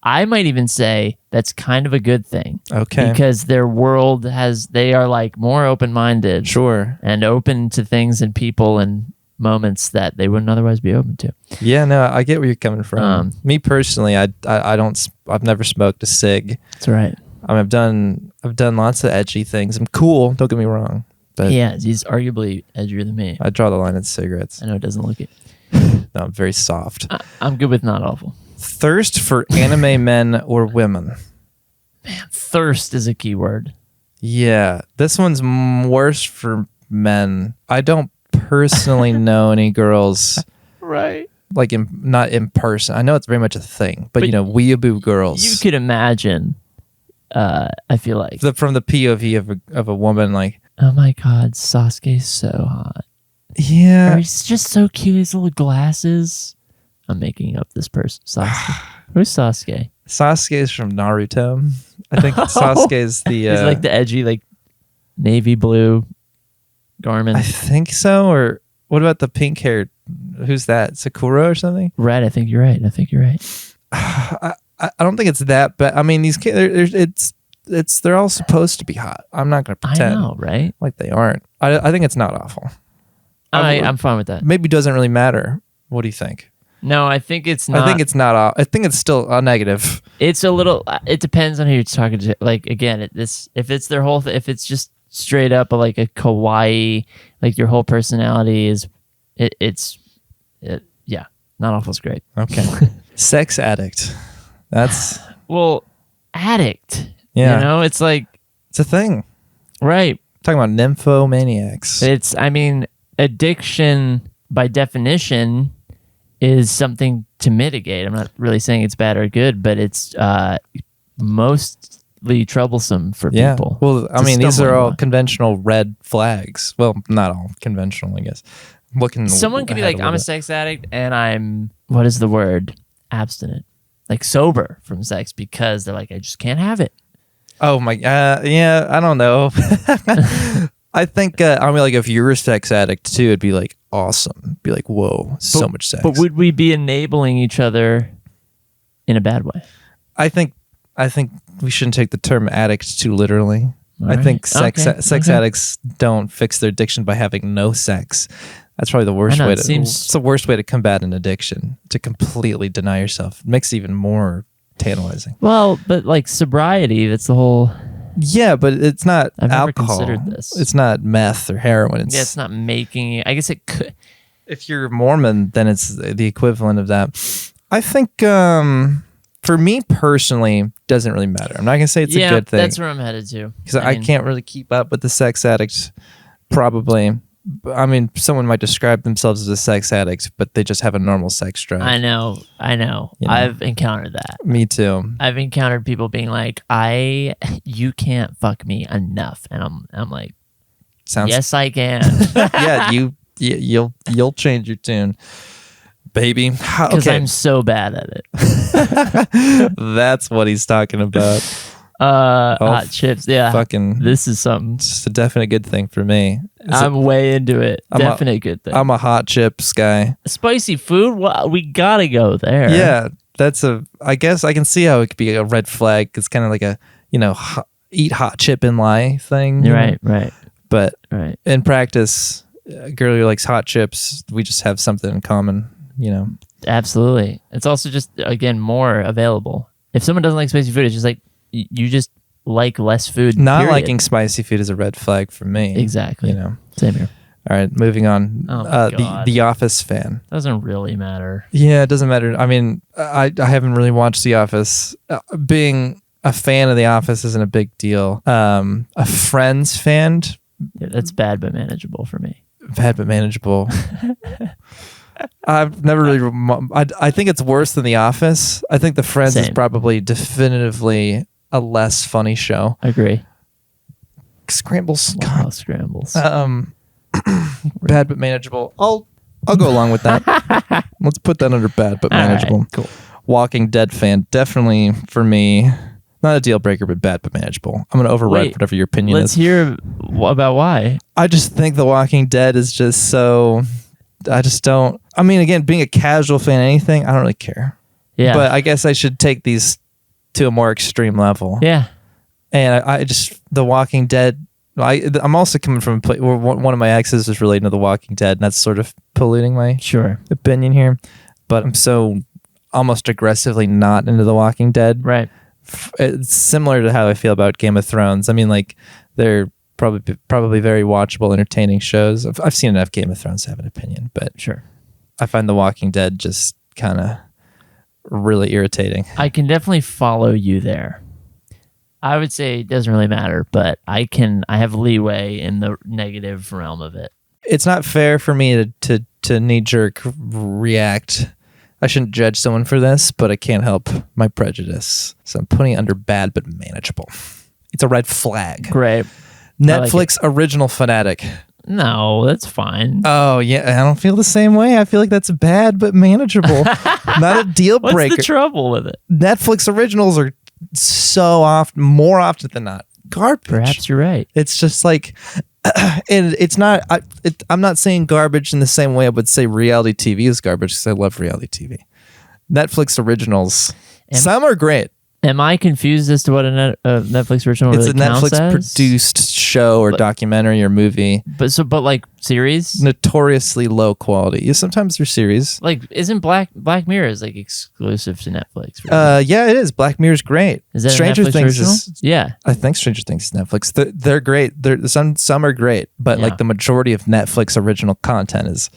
I might even say that's kind of a good thing. Okay. Because their world they are like more open-minded. Sure. And open to things and people and moments that they wouldn't otherwise be open to. Yeah, no, I get where you're coming from. Me personally, I've never smoked a cig. That's right. I've done lots of edgy things. I'm cool, don't get me wrong. But yeah, he's arguably edgier than me. I draw the line at cigarettes. I know it doesn't look it. No, I'm very soft. I'm good with not awful. Thirst for anime men or women? Man, thirst is a key word. Yeah, this one's worse for men. I don't personally know any girls, right? Like not in person. I know it's very much a thing, but weeaboo girls. You could imagine. I feel like from the POV of a woman, like, oh my god, Sasuke's so hot. Yeah, he's just so cute. His little glasses. I'm making up this person. Sasuke. Who's Sasuke? Sasuke is from Naruto. I think Sasuke is the. He's like the edgy, like navy blue garment. I think so. Or what about the pink haired? Who's that? Sakura or something? Right. I think you're right. I don't think it's that, but I mean, these kids, they're all supposed to be hot. I'm not going to pretend. I know, right? Like they aren't. I think it's not awful. I'm fine with that. Maybe it doesn't really matter. What do you think? No, I think it's not. I think it's not. I think it's still a negative. It's a little. It depends on who you're talking to. Like again, if it's their whole. If it's just straight up like a kawaii, like your whole personality is. Yeah, not awful is great. Okay. Sex addict. That's addict. Yeah. It's like it's a thing. Right. Talking about nymphomaniacs. Addiction by definition is something to mitigate. I'm not really saying it's bad or good, but it's mostly troublesome for people. Well, I mean, these are all conventional red flags. Well, not all conventional, I guess. Someone could be like, I'm a sex addict and I'm, what is the word? Abstinent. Like sober from sex because they're like, I just can't have it. Oh my, yeah, I don't know. I think, I mean, like if you're a sex addict too, it'd be like awesome. Be like, whoa, so much sex. But would we be enabling each other in a bad way? I think we shouldn't take the term addict too literally. I think sex addicts don't fix their addiction by having no sex. That's probably the worst way it's the worst way to combat an addiction, to completely deny yourself. It makes it even more tantalizing. Well, but like sobriety, that's the whole. Yeah, but it's not alcohol. Never considered this. It's not meth or heroin. It's not making. I guess it could. If you're Mormon, then it's the equivalent of that. I think for me personally, doesn't really matter. I'm not gonna say it's a good thing. That's where I'm headed to. Because I can't really keep up with the sex addicts. Probably. I mean, someone might describe themselves as a sex addict, but they just have a normal sex drive. I know. I've encountered that. Me too. I've encountered people being like, you can't fuck me enough. And I'm like, yes, I can. Yeah, you'll change your tune, baby. Because I'm so bad at it. That's what he's talking about. Hot chips. Yeah. Fucking. This is something. It's a definite good thing for me. I'm way into it. Definite good thing. I'm a hot chips guy. Spicy food? Well, we gotta go there. Yeah. I guess I can see how it could be a red flag. It's kind of like a, eat hot chip and lie thing. Right. But in practice, a girl who likes hot chips, we just have something in common, Absolutely. It's also just, again, more available. If someone doesn't like spicy food, it's just like, you just like less food. Not liking spicy food is a red flag for me. Exactly. Same here. All right, moving on. Oh my God. The Office fan. Doesn't really matter. Yeah, it doesn't matter. I mean, I haven't really watched The Office. Being a fan of The Office isn't a big deal. A Friends fan, Yeah, that's bad but manageable for me. bad but manageable. I've never really. I think it's worse than The Office. I think The Friends is Same. probably definitively a less funny show. Agree. Scrambles. Wow, scrambles. Bad but manageable. I'll go along with that. Let's put that under bad but manageable. All right, cool. Walking Dead fan, definitely for me, not a deal breaker, but bad but manageable. I'm going to override Wait, whatever your opinion Let's is. hear about why. I just think The Walking Dead is just so. I just don't. I mean, again, being a casual fan of anything, I don't really care. Yeah. But I guess I should take these to a more extreme level. Yeah. And I just The Walking Dead. I'm also coming from a place where one of my exes is relating to The Walking Dead, and that's sort of polluting my Sure. opinion here. But I'm so almost aggressively not into The Walking Dead. Right. It's similar to how I feel about Game of Thrones. I mean, like, they're probably very watchable, entertaining shows. I've seen enough Game of Thrones to have an opinion, but Sure. I find The Walking Dead just kind of really irritating. I can definitely follow you there. I would say it doesn't really matter, but I have leeway in the negative realm of it. It's not fair for me to knee-jerk react. I shouldn't judge someone for this, but I can't help my prejudice. So I'm putting it under bad but manageable. It's a red flag. Great. Netflix original fanatic. No, that's fine. Oh, yeah. I don't feel the same way. I feel like that's bad but manageable. Not a deal breaker. What's the trouble with it? Netflix originals are so often, more often than not, garbage. Perhaps you're right. It's just like, and it's not, I'm not saying garbage in the same way I would say reality TV is garbage, because I love reality TV. Netflix originals, some are great. Am I confused as to what a Netflix original It's really a counts Netflix as? produced show or documentary or movie. But like series? Notoriously low quality. Yeah, sometimes they're series. Like, isn't Black Mirror is like exclusive to Netflix? Yeah, it is. Black Mirror's great. Is that Stranger a Netflix Things original? is. Yeah. I think Stranger Things is Netflix. They're great. Some are great, but Yeah. like the majority of Netflix original content is.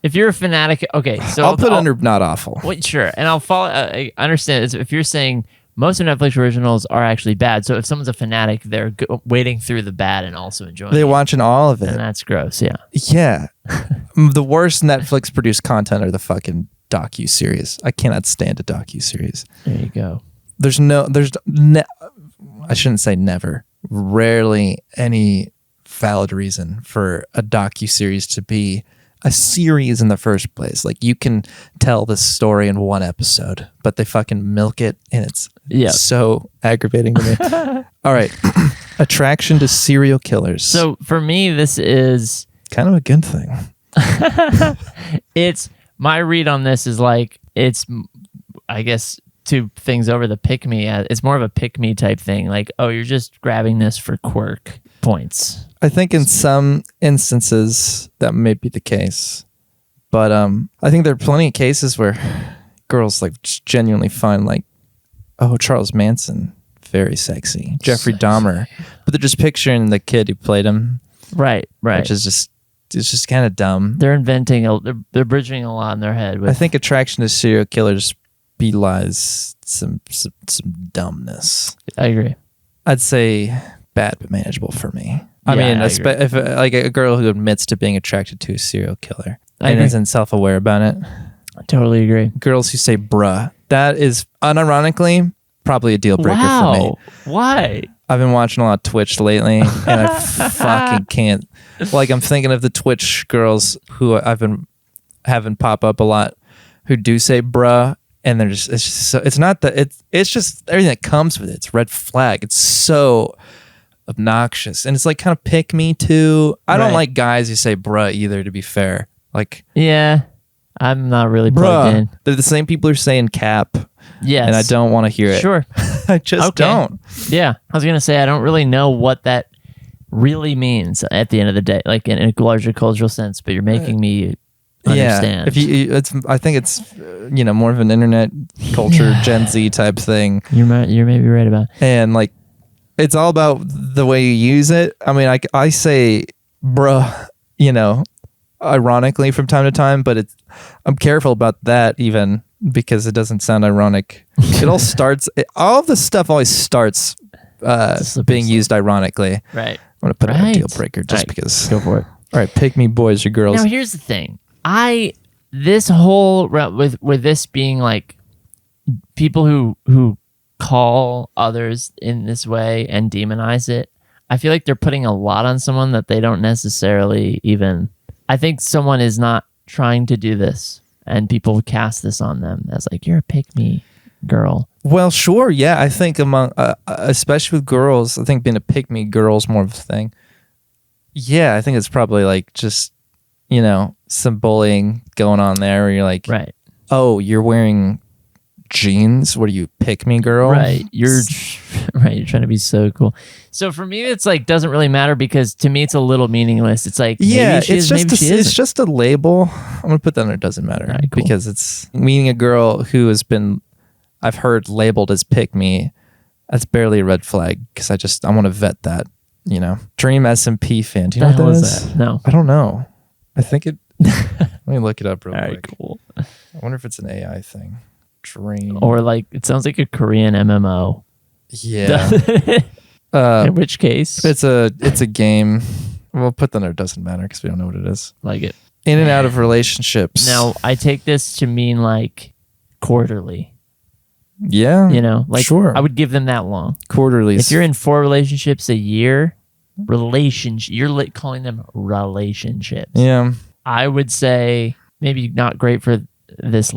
If you're a fanatic, okay, so I'll put it under not awful. Wait, sure, and I'll follow. I understand if you're saying most of Netflix originals are actually bad. So if someone's a fanatic, they're wading through the bad and also enjoying They're it. watching all of it. And that's gross. Yeah. Yeah. The worst Netflix produced content are the fucking docu-series. I cannot stand a docu-series. There you go. I shouldn't say never. Rarely any valid reason for a docu-series to be a series in the first place. Like, you can tell this story in one episode, but they fucking milk it, and it's so aggravating to me. All right. Attraction to serial killers. So for me, this is kind of a good thing. it's my read on this is like, it's, I guess, two things over the pick me. It's more of a pick me type thing. Like, oh, you're just grabbing this for quirk points. I think in some instances that may be the case, but I think there are plenty of cases where girls like just genuinely find like, oh, Charles Manson, very sexy, Jeffrey Dahmer, but they're just picturing the kid who played him, right, which is just, it's just kind of dumb. They're inventing they're bridging a lot in their head. I think attraction to serial killers belies some dumbness. I agree. I'd say bad but manageable for me. I Yeah, mean, I agree. if like a girl who admits to being attracted to a serial killer I and agree. isn't self-aware about it. I totally agree. Girls who say bruh, that is unironically probably a deal breaker for me. Why? I've been watching a lot of Twitch lately, and I fucking can't. Like, I'm thinking of the Twitch girls who I've been having pop up a lot, who do say bruh, and they're just, it's just so, it's not that, it's just everything that comes with it. It's red flag. It's so obnoxious, and it's like kind of pick me too. I don't Right. like guys who say bruh either, to be fair. Like, Yeah, I'm not really plugged in. bruh, they're the same people who are saying cap, Yes, and I don't want to hear it. Sure. I just Okay. don't. Yeah, I was gonna say I don't really know what that really means at the end of the day, like in a larger cultural sense. But you're making me understand. Yeah, if you, it's, I think it's more of an internet culture, Gen Z type thing, you're maybe right about it. and like it's all about the way you use it. I mean, I say bruh ironically from time to time, but I'm careful about that even because it doesn't sound ironic. It all starts, all of this stuff always starts being used ironically. Right. I'm going to put out a deal breaker just because. Go for it. All right, pick me boys or girls. Now, here's the thing. This whole with this being like people who call others in this way and demonize it, I feel like they're putting a lot on someone that they don't necessarily even. I think someone is not trying to do this, and people cast this on them as like, you're a pick me girl. Well, sure, yeah. I think among, especially with girls, I think being a pick me girl is more of a thing. Yeah, I think it's probably like just, some bullying going on there where you're like, right. Oh, you're wearing jeans? What are you, pick me girl? Right. You're trying to be so cool. So for me, it's like doesn't really matter because to me it's a little meaningless. It's like it's just a label. I'm gonna put that under doesn't matter right, cool. Because it's meaning a girl who has been, I've heard labeled as pick me. That's barely a red flag because I want to vet that. Dream SMP fan. Do you know what that is? That? No, I don't know. I think it. Let me look it up real quick. Right, cool. I wonder if it's an AI thing. Dream. Or like it sounds like a Korean MMO. Yeah. In which case, it's a game. We'll put that under doesn't matter because we don't know what it is. Like it. In and out of relationships. Now I take this to mean like quarterly. Yeah. Like sure. I would give them that long. Quarterly. If you're in 4 relationships a year, you're calling them relationships. Yeah. I would say maybe not great for this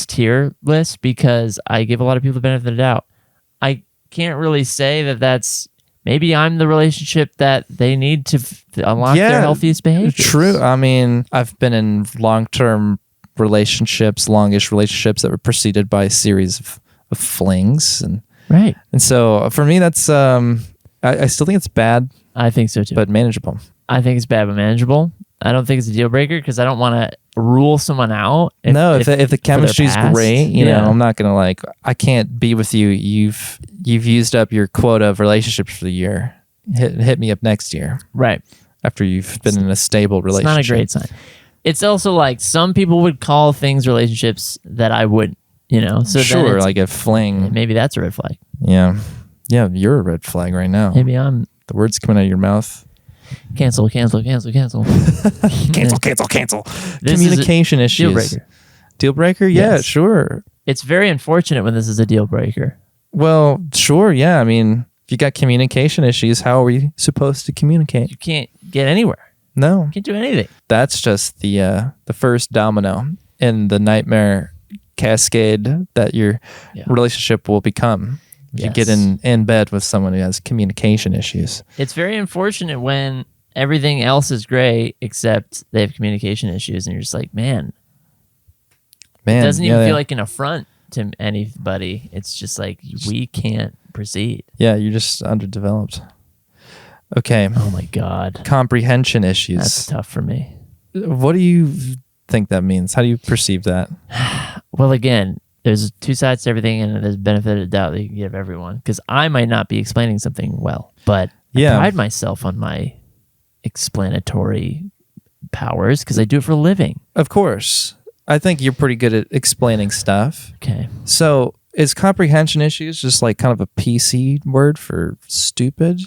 tier list, because I give a lot of people the benefit of the doubt. I can't really say that that's maybe I'm the relationship that they need to unlock their healthiest behaviors. True. I mean, I've been in long-term relationships, longish relationships that were preceded by a series of flings, and right. And so for me, that's I still think it's bad. I think so too, but manageable. I think it's bad but manageable. I don't think it's a deal breaker because I don't want to rule someone out. If the chemistry's great, I'm not gonna I can't be with you. You've used up your quota of relationships for the year. Hit me up next year, right? After you've been in a stable relationship. It's not a great sign. It's also like some people would call things relationships that I wouldn't. So sure, like a fling. Maybe that's a red flag. Yeah, you're a red flag right now. Maybe I'm. The words coming out of your mouth. Cancel. cancel. Communication issues. Deal breaker? Yeah, yes. Sure. It's very unfortunate when this is a deal breaker. Well, sure, yeah. I mean, if you got communication issues, how are we supposed to communicate? You can't get anywhere. No. You can't do anything. That's just the first domino in the nightmare cascade that your relationship will become. You get in bed with someone who has communication issues. It's very unfortunate when everything else is great except they have communication issues, and you're just like, man. It doesn't even feel like an affront to anybody. It's just like we can't proceed. Yeah, you're just underdeveloped. Okay. Oh my God. Comprehension issues. That's tough for me. What do you think that means? How do you perceive that? Well, again, there's 2 sides to everything, and there's benefit of the doubt that you can give everyone. Because I might not be explaining something well, but I pride myself on my explanatory powers because I do it for a living. Of course. I think you're pretty good at explaining stuff. Okay. So is comprehension issues just like kind of a PC word for stupid?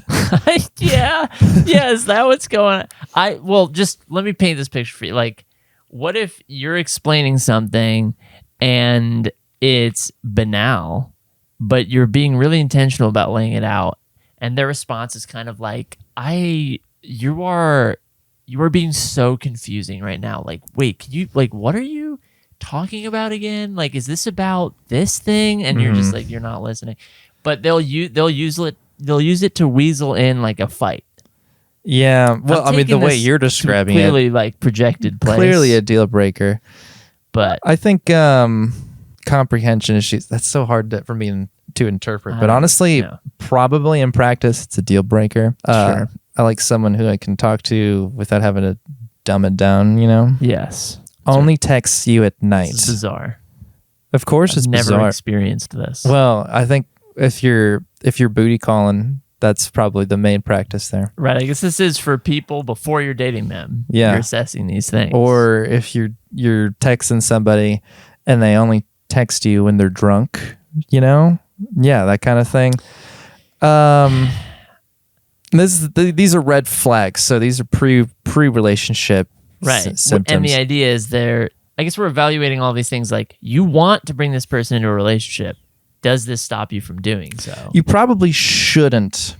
Yeah. Is that what's going on? Just let me paint this picture for you. Like, what if you're explaining something and it's banal, but you're being really intentional about laying it out, and their response is kind of like, you are being so confusing right now. Like, wait, can you, like, what are you talking about again? Like, is this about this thing? And you're just like, you're not listening. But they'll use it to weasel in like a fight. Yeah. Well, I mean, the way you're describing clearly like projected place. Clearly a deal breaker. But I think comprehension issues, that's so hard for me to interpret. But honestly, probably in practice, it's a deal breaker. Sure. I like someone who I can talk to without having to dumb it down, Yes. Only texts you at night. It's bizarre. Of course, it's never bizarre. Experienced this. Well, I think if you're booty calling That's probably the main practice there. Right. I guess this is for people before you're dating them. Yeah. You're assessing these things. Or if you're texting somebody and they only text you when they're drunk, Yeah, that kind of thing. These are red flags. So these are pre-relationship symptoms. And the idea is I guess we're evaluating all these things like you want to bring this person into a relationship. Does this stop you from doing so? You probably shouldn't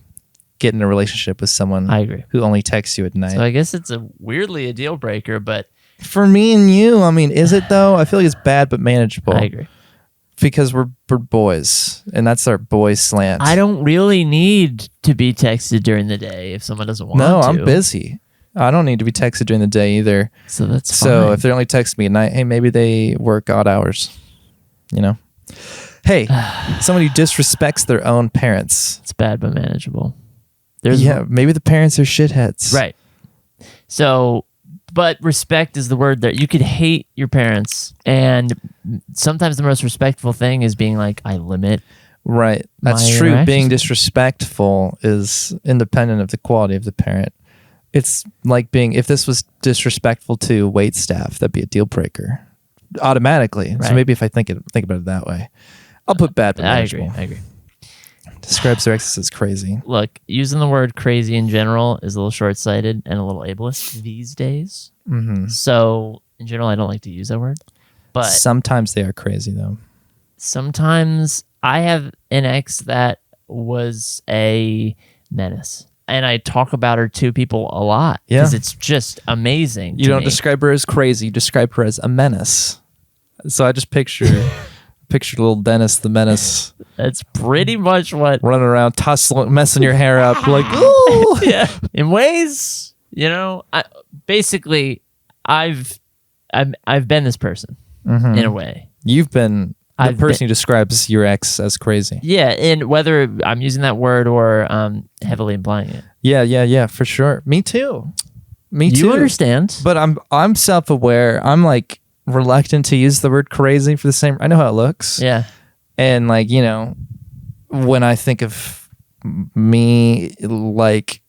get in a relationship with someone I agree. who only texts you at night. So I guess it's weirdly a deal breaker, but for me and you, I mean, is it though? I feel like it's bad but manageable. I agree. Because we're boys, and that's our boy slant. I don't really need to be texted during the day if someone doesn't want to. No, I'm busy. I don't need to be texted during the day either. So that's fine. So if they're only texting me at night, hey, maybe they work odd hours. Hey, somebody who disrespects their own parents. It's bad but manageable. Maybe the parents are shitheads. Right. So, but respect is the word there. You could hate your parents, and sometimes the most respectful thing is being like, I limit. Right. That's my true. Being interactions. disrespectful is independent of the quality of the parent. It's like if this was disrespectful to wait staff, that'd be a deal breaker automatically. Right. So maybe if I think about it that way, I'll put bad but manageable. I agree. Describes their exes as crazy. Look, using the word crazy in general is a little short-sighted and a little ableist these days. Mm-hmm. So, in general, I don't like to use that word. But Sometimes they are crazy, though. sometimes I have an ex that was a menace. And I talk about her to people a lot because it's just amazing. You don't describe her as crazy. You describe her as a menace. So I just picture little Dennis the Menace That's pretty much what. running around, tussling, messing your hair up, like, ooh. Yeah. In ways, basically, I've been this person in a way. You've been the I've person who describes your ex as crazy. Yeah, and whether I'm using that word or heavily implying it. Yeah, for sure. Me too. You understand. But I'm self-aware. I'm like reluctant to use the word crazy for the same. I know how it looks. Yeah. And like, when I think of me like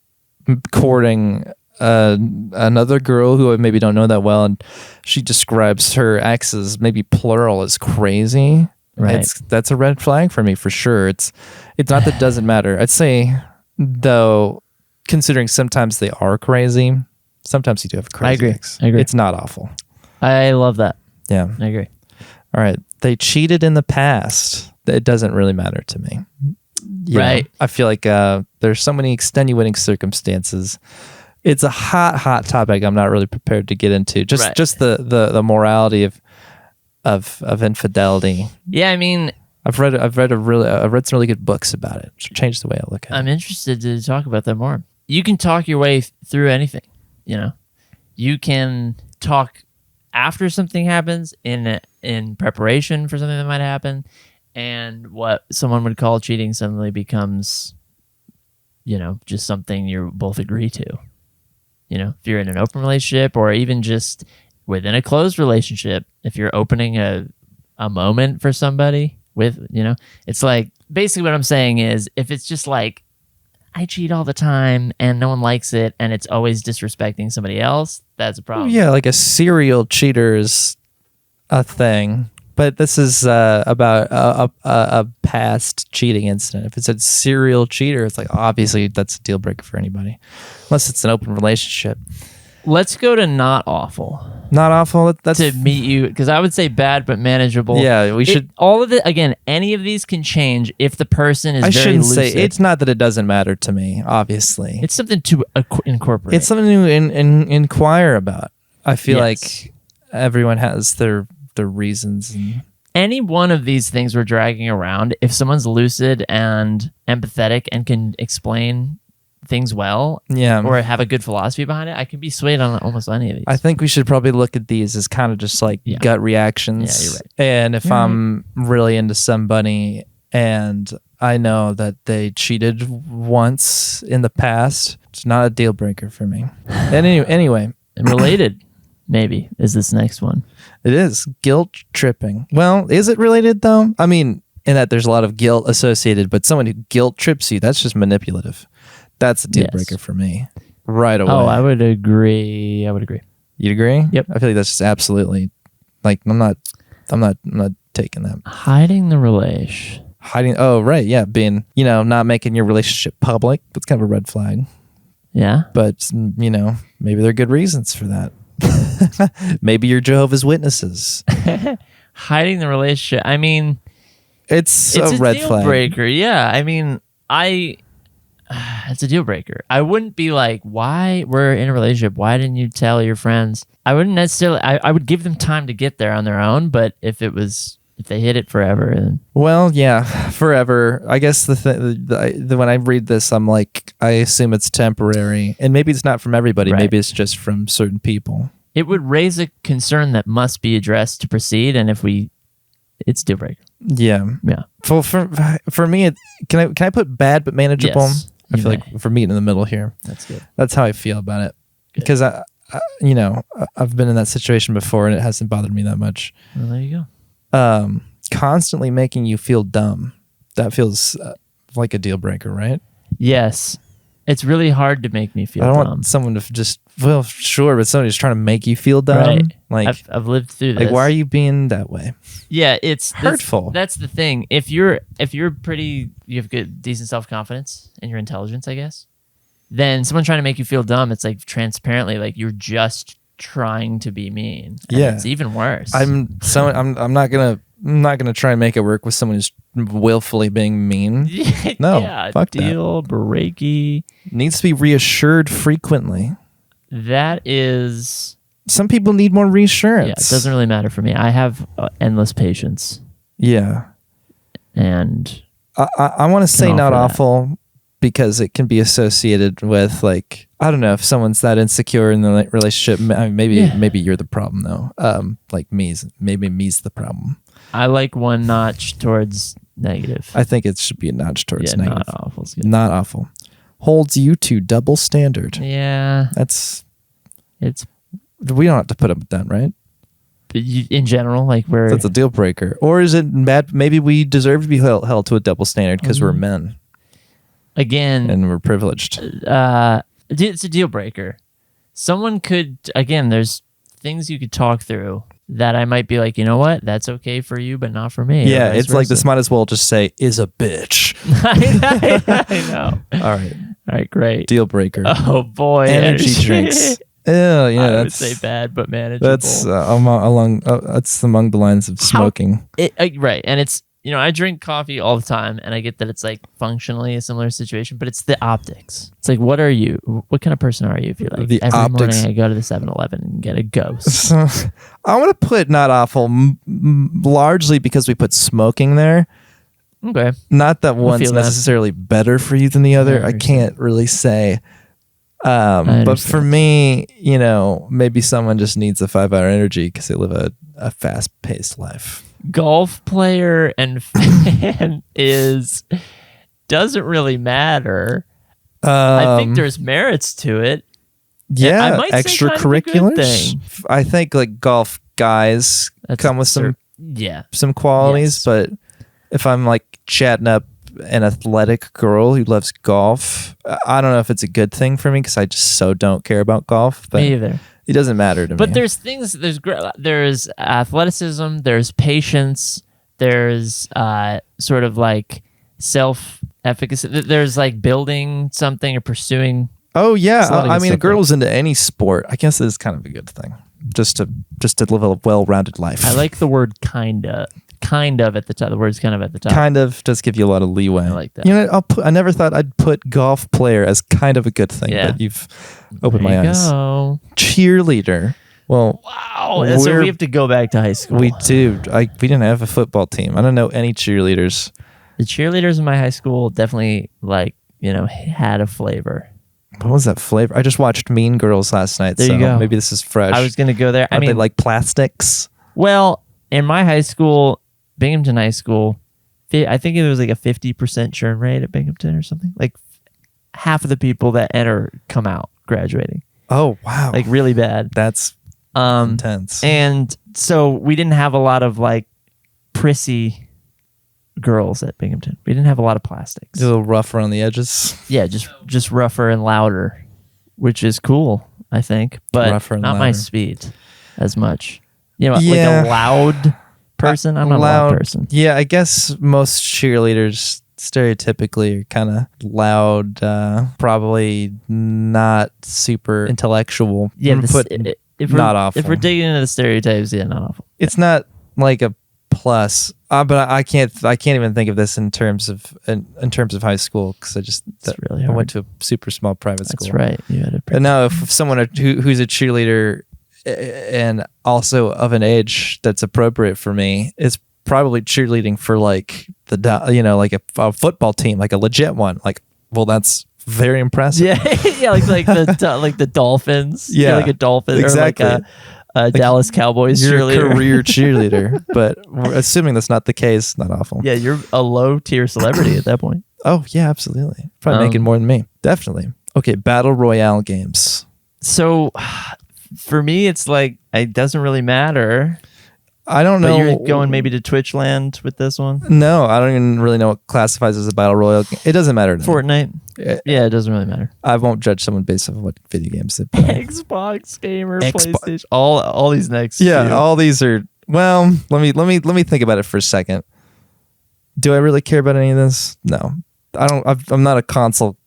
courting another girl who I maybe don't know that well, and she describes her exes, maybe plural, as crazy. Right. That's a red flag for me for sure. It's not that it doesn't matter. I'd say though, considering sometimes they are crazy, sometimes you do have a crazy ex. I agree. It's not awful. I love that. Yeah. I agree. All right. They cheated in the past. It doesn't really matter to me. Right. I feel like there's so many extenuating circumstances. It's a hot topic. I'm not really prepared to get into. Just the morality of infidelity. Yeah, I mean, I've read some really good books about it. It's changed the way I look at it. I'm interested to talk about that more. You can talk your way through anything, You can talk after something happens, in preparation for something that might happen, and what someone would call cheating suddenly becomes, just something you both agree to. If you're in an open relationship or even just within a closed relationship, if you're opening a moment for somebody with, it's like, basically what I'm saying is if it's just like, I cheat all the time and no one likes it and it's always disrespecting somebody else, that's a problem. Yeah, like a serial cheater is a thing. But this is about a past cheating incident. If it's a serial cheater, it's like obviously that's a deal breaker for anybody. Unless it's an open relationship. Let's go to not awful. Not awful. That's to meet you, because I would say bad but manageable. Yeah, we should. All of it, again, any of these can change if the person is I very shouldn't lucid. say it's not that it doesn't matter to me. Obviously, It's something to incorporate. it's something to inquire about. I feel Yes. like everyone has their reasons. And any one of these things we're dragging around, if someone's lucid and empathetic and can explain things well, yeah, or have a good philosophy behind it, I can be swayed on almost any of these. I think we should probably look at these as kind of just like gut reactions. Yeah, you're right. And if I'm really into somebody and I know that they cheated once in the past, it's not a deal breaker for me. And anyway, And related, maybe, is this next one. it is guilt tripping. Well, is it related though? I mean, and that there's a lot of guilt associated, but someone who guilt trips you, that's just manipulative. That's a deal breaker for me right away. Oh, I would agree. You'd agree? Yep. I feel like that's just absolutely like I'm not taking that. Hiding the relation. Hiding. Oh, right. Yeah. Being, not making your relationship public. That's kind of a red flag. Yeah. But, maybe there are good reasons for that. Maybe you're Jehovah's Witnesses. Hiding the relationship. I mean, it's a red deal flag. breaker. Yeah. I mean, it's a deal breaker. I wouldn't be like, why we're in a relationship? Why didn't you tell your friends? I wouldn't necessarily, I would give them time to get there on their own. But if they hid it forever, then. Well, yeah, forever. I guess when I read this, I'm like, I assume it's temporary, and maybe it's not from everybody. Right. Maybe it's just from certain people. It would raise a concern that must be addressed to proceed, and it's deal breaker. Yeah. Yeah. For me, can I put bad but manageable? Yes, I feel like if we're meeting in the middle here. That's good. That's how I feel about it. Because I've been in that situation before, and it hasn't bothered me that much. Well, there you go. Constantly making you feel dumb. That feels like a deal breaker, right? Yes. It's really hard to make me feel I don't dumb. want someone to just, well, sure, but somebody's trying to make you feel dumb. Right. Like, I've lived through this. like, why are you being that way? Yeah, it's hurtful. That's the thing. If you're pretty, you have good, decent self-confidence in your intelligence, I guess, then someone trying to make you feel dumb, it's like transparently, like you're just trying to be mean. And Yeah. it's even worse. I'm not gonna try and make it work with someone who's willfully being mean. No, yeah, fuck deal breaky. Needs to be reassured frequently. That is. Some people need more reassurance. Yeah, it doesn't really matter for me. I have endless patience. Yeah, and I want to say not offer that. awful because it can be associated with, like, I don't know, if someone's that insecure in the relationship. Maybe you're the problem though. Like me's the problem. I like one notch towards negative. I think it should be a notch towards negative. Not awful. Not awful. Holds you to double standard. Yeah, It's. We don't have to put up with that, right? In general, like that's a deal breaker. Or is it bad? Maybe we deserve to be held to a double standard because we're men. Again, and we're privileged. It's a deal breaker. Someone could, again, there's things you could talk through that I might be like, you know what, that's okay for you, but not for me. Yeah, it's like this might as well just say is a bitch. I know. All right, great. Deal breaker. Oh boy, energy drinks. I would say bad but manageable. That's that's among the lines of smoking. Right, and it's, I drink coffee all the time, and I get that it's like functionally a similar situation, but it's the optics. It's like, what are you? What kind of person are you? If you're like, every morning I go to the 7-Eleven and get a Ghost. I want to put not awful, largely because we put smoking there. Okay. Not that one's necessarily better for you than the other. I can't really say. But for me, maybe someone just needs a 5-hour energy because they live a fast-paced life. Golf player and fan doesn't really matter. I think there's merits to it. Yeah, I might extracurriculars. I think like golf guys come with some qualities, but if I'm like chatting up an athletic girl who loves golf, I don't know if it's a good thing for me because I just so don't care about golf. But me either. It doesn't matter to me. But there's things. There's athleticism. There's patience. There's sort of like self-efficacy. There's like building something or pursuing. Oh yeah, I mean, a girl's into any sport. I guess it's kind of a good thing, just to live a well-rounded life. I like the word kinda. Kind of at the top. The word's kind of at the top. Kind of does give you a lot of leeway. I like that. I never thought I'd put golf player as kind of a good thing, but you've opened my eyes. Cheerleader. Well, wow. So we have to go back to high school. We do. We didn't have a football team. I don't know any cheerleaders. The cheerleaders in my high school definitely had a flavor. What was that flavor? I just watched Mean Girls last night. There you go. Maybe this is fresh. I was going to go there. Are they like plastics? Well, in my high school, Binghamton High School, I think it was like a 50% churn rate at Binghamton or something. Like half of the people that enter come out graduating. Oh, wow. Like really bad. That's intense. And so we didn't have a lot of like prissy girls at Binghamton. We didn't have a lot of plastics. A little rough around the edges. Yeah, just rougher and louder, which is cool, I think, but Rougher and not my louder. speed as much. You know, Yeah. like a loud person. I'm not a loud person. Yeah, I guess most cheerleaders stereotypically are kind of loud, probably not super intellectual. Yeah, but if not we're, awful. If we're digging into the stereotypes, yeah, not awful. It's not like a plus, but I can't even think of this in terms of high school because really I hard. went to a super small private school. That's right. You had a And now if someone who's a cheerleader and also of an age that's appropriate for me is probably cheerleading for like like a football team, like a legit one. Like, well, that's very impressive. yeah, yeah, like the Dolphins. Yeah, like a Dolphin exactly. or like a Dallas Cowboys You're cheerleader. a career cheerleader, but we're assuming that's not the case. Not awful. Yeah, you're a low tier celebrity at that point. Oh yeah, absolutely. Probably making more than me. Definitely. Okay, battle royale games. So for me, it's like it doesn't really matter. I don't know. But you're going maybe to Twitch land with this one? No, I don't even really know what classifies as a battle royale game. It doesn't matter to me. Fortnite? Yeah, it doesn't really matter. I won't judge someone based on what video games they play. Xbox gamer, PlayStation, all these next. Yeah, few. all these are. Well, let me think about it for a second. Do I really care about any of this? No, I don't. I'm not a console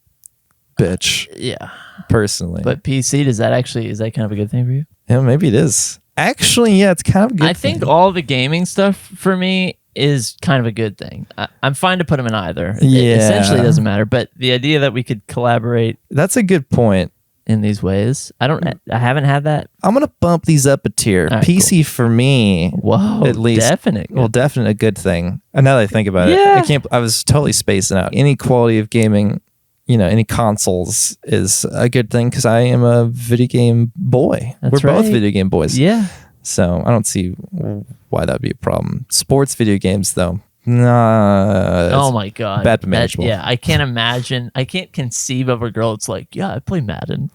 bitch Yeah, personally. but PC is that kind of a good thing for you? Yeah, maybe it is. Actually, yeah, it's kind of a good. I think all the gaming stuff for me is kind of a good thing. I'm fine to put them in either. Yeah. It essentially doesn't matter. But the idea that we could collaborate That's a good point. in these ways, I haven't had that. I'm gonna bump these up a tier. All right, PC for me, Whoa, at least. definite. Well, definitely a good thing. And now that I think about Yeah. it, I was totally spacing out. Any quality of gaming, any consoles is a good thing because I am a video game boy. That's We're both right. video game boys. Yeah. So I don't see why that would be a problem. Sports video games, though. Nah. Oh my god. bad but manageable. Yeah, I can't imagine. I can't conceive of a girl. It's like, yeah, I play Madden.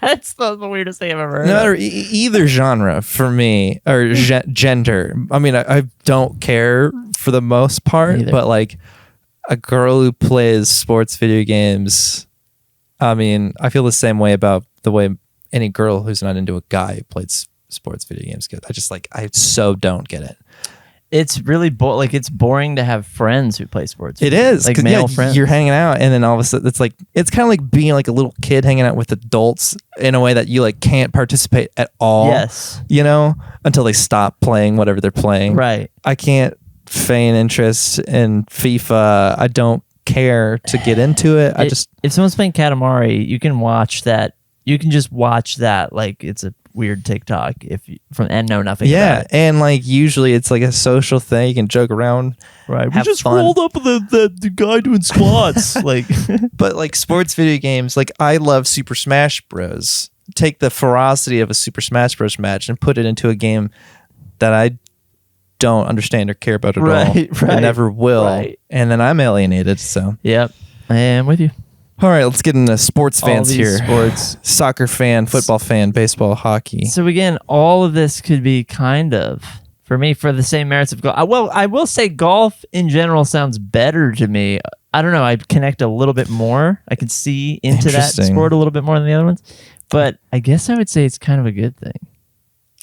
That's the weirdest thing I've ever heard. No of. matter either genre for me or gender. I mean, I don't care for the most part, Neither. but like a girl who plays sports video games, I mean, I feel the same way about the way any girl who's not into a guy who plays sports video games get. I so don't get it. It's really it's boring to have friends who play sports. It is like 'cause, male friends. You're hanging out, and then all of a sudden, it's kind of like being like a little kid hanging out with adults in a way that you like can't participate at all. Yes. Until they stop playing whatever they're playing. Right. I can't feign interest in FIFA. I don't care to get into it. If someone's playing Katamari, you can watch that. You can just watch that like it's a weird TikTok and know nothing about it. And like usually it's like a social thing. You can joke around. Right. Have fun. up the guy doing squats. like But like sports video games, like I love Super Smash Bros. Take the ferocity of a Super Smash Bros. Match and put it into a game that I don't understand or care about at all. Right. I never will. Right. And then I'm alienated. So Yep. I am with you. all right, let's get into sports fans All here. these sports. Soccer fan, football fan, baseball, hockey. So again, all of this could be kind of for me for the same merits of golf. Well, I will say golf in general sounds better to me. I don't know. I connect a little bit more. I can see into that Interesting. sport a little bit more than the other ones. But I guess I would say it's kind of a good thing.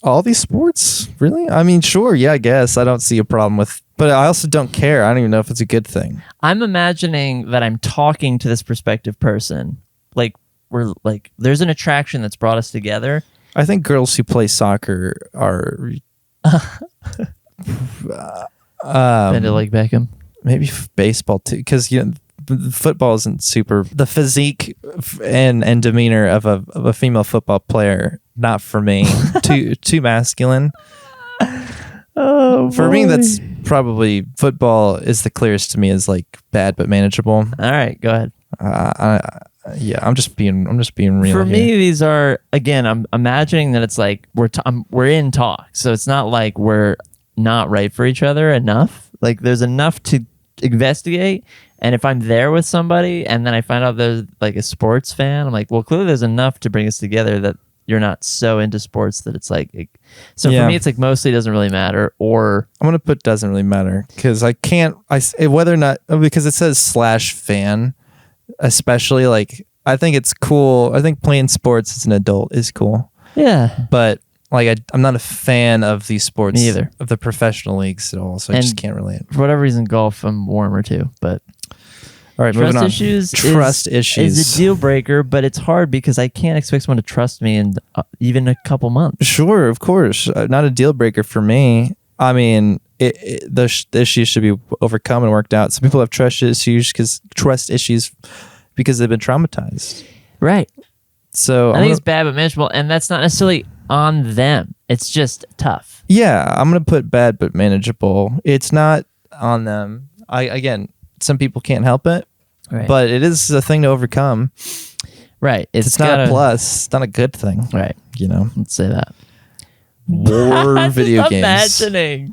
All these sports? Really? I mean, sure. Yeah, I guess. I don't see a problem with, but I also don't care. I don't even know if it's a good thing. I'm imagining that I'm talking to this prospective person. Like there's an attraction that's brought us together. I think girls who play soccer are And to like Beckham. maybe baseball too, because football isn't super. The physique and demeanor of a female football player, not for me. too masculine. Oh, For me, that's probably football is the clearest to me as like bad but manageable. all right. Go ahead. I'm just being real. For here. me, these are again. I'm imagining that it's like we're in talk, so it's not like we're not right for each other enough. Like there's enough to investigate, and if I'm there with somebody, and then I find out there's like a sports fan, I'm like, well, clearly there's enough to bring us together that you're not so into sports that it's like. So Yeah. for me, it's like mostly doesn't really matter. Or I'm gonna put doesn't really matter because I can't. Whether or not because it says /fan, especially like I think it's cool. I think playing sports as an adult is cool, yeah, but like I'm not a fan of these sports Me either. of the professional leagues at all. So I And just can't relate. for whatever reason, golf I'm warmer to. But All right, trust moving on. issues Trust is issues a deal breaker, but it's hard because I can't expect someone to trust me in even a couple months. Sure, of course, not a deal breaker for me. I mean, the issues should be overcome and worked out. Some people have trust issues because they've been traumatized. Right. So I think it's bad but manageable, and that's not necessarily on them. It's just tough. yeah, I'm gonna put bad but manageable. It's not on them. Again, some people can't help it, Right. but it is a thing to overcome. Right. It's not a plus. It's not a good thing. Right. You know, Let's say that. war video Just games. imagining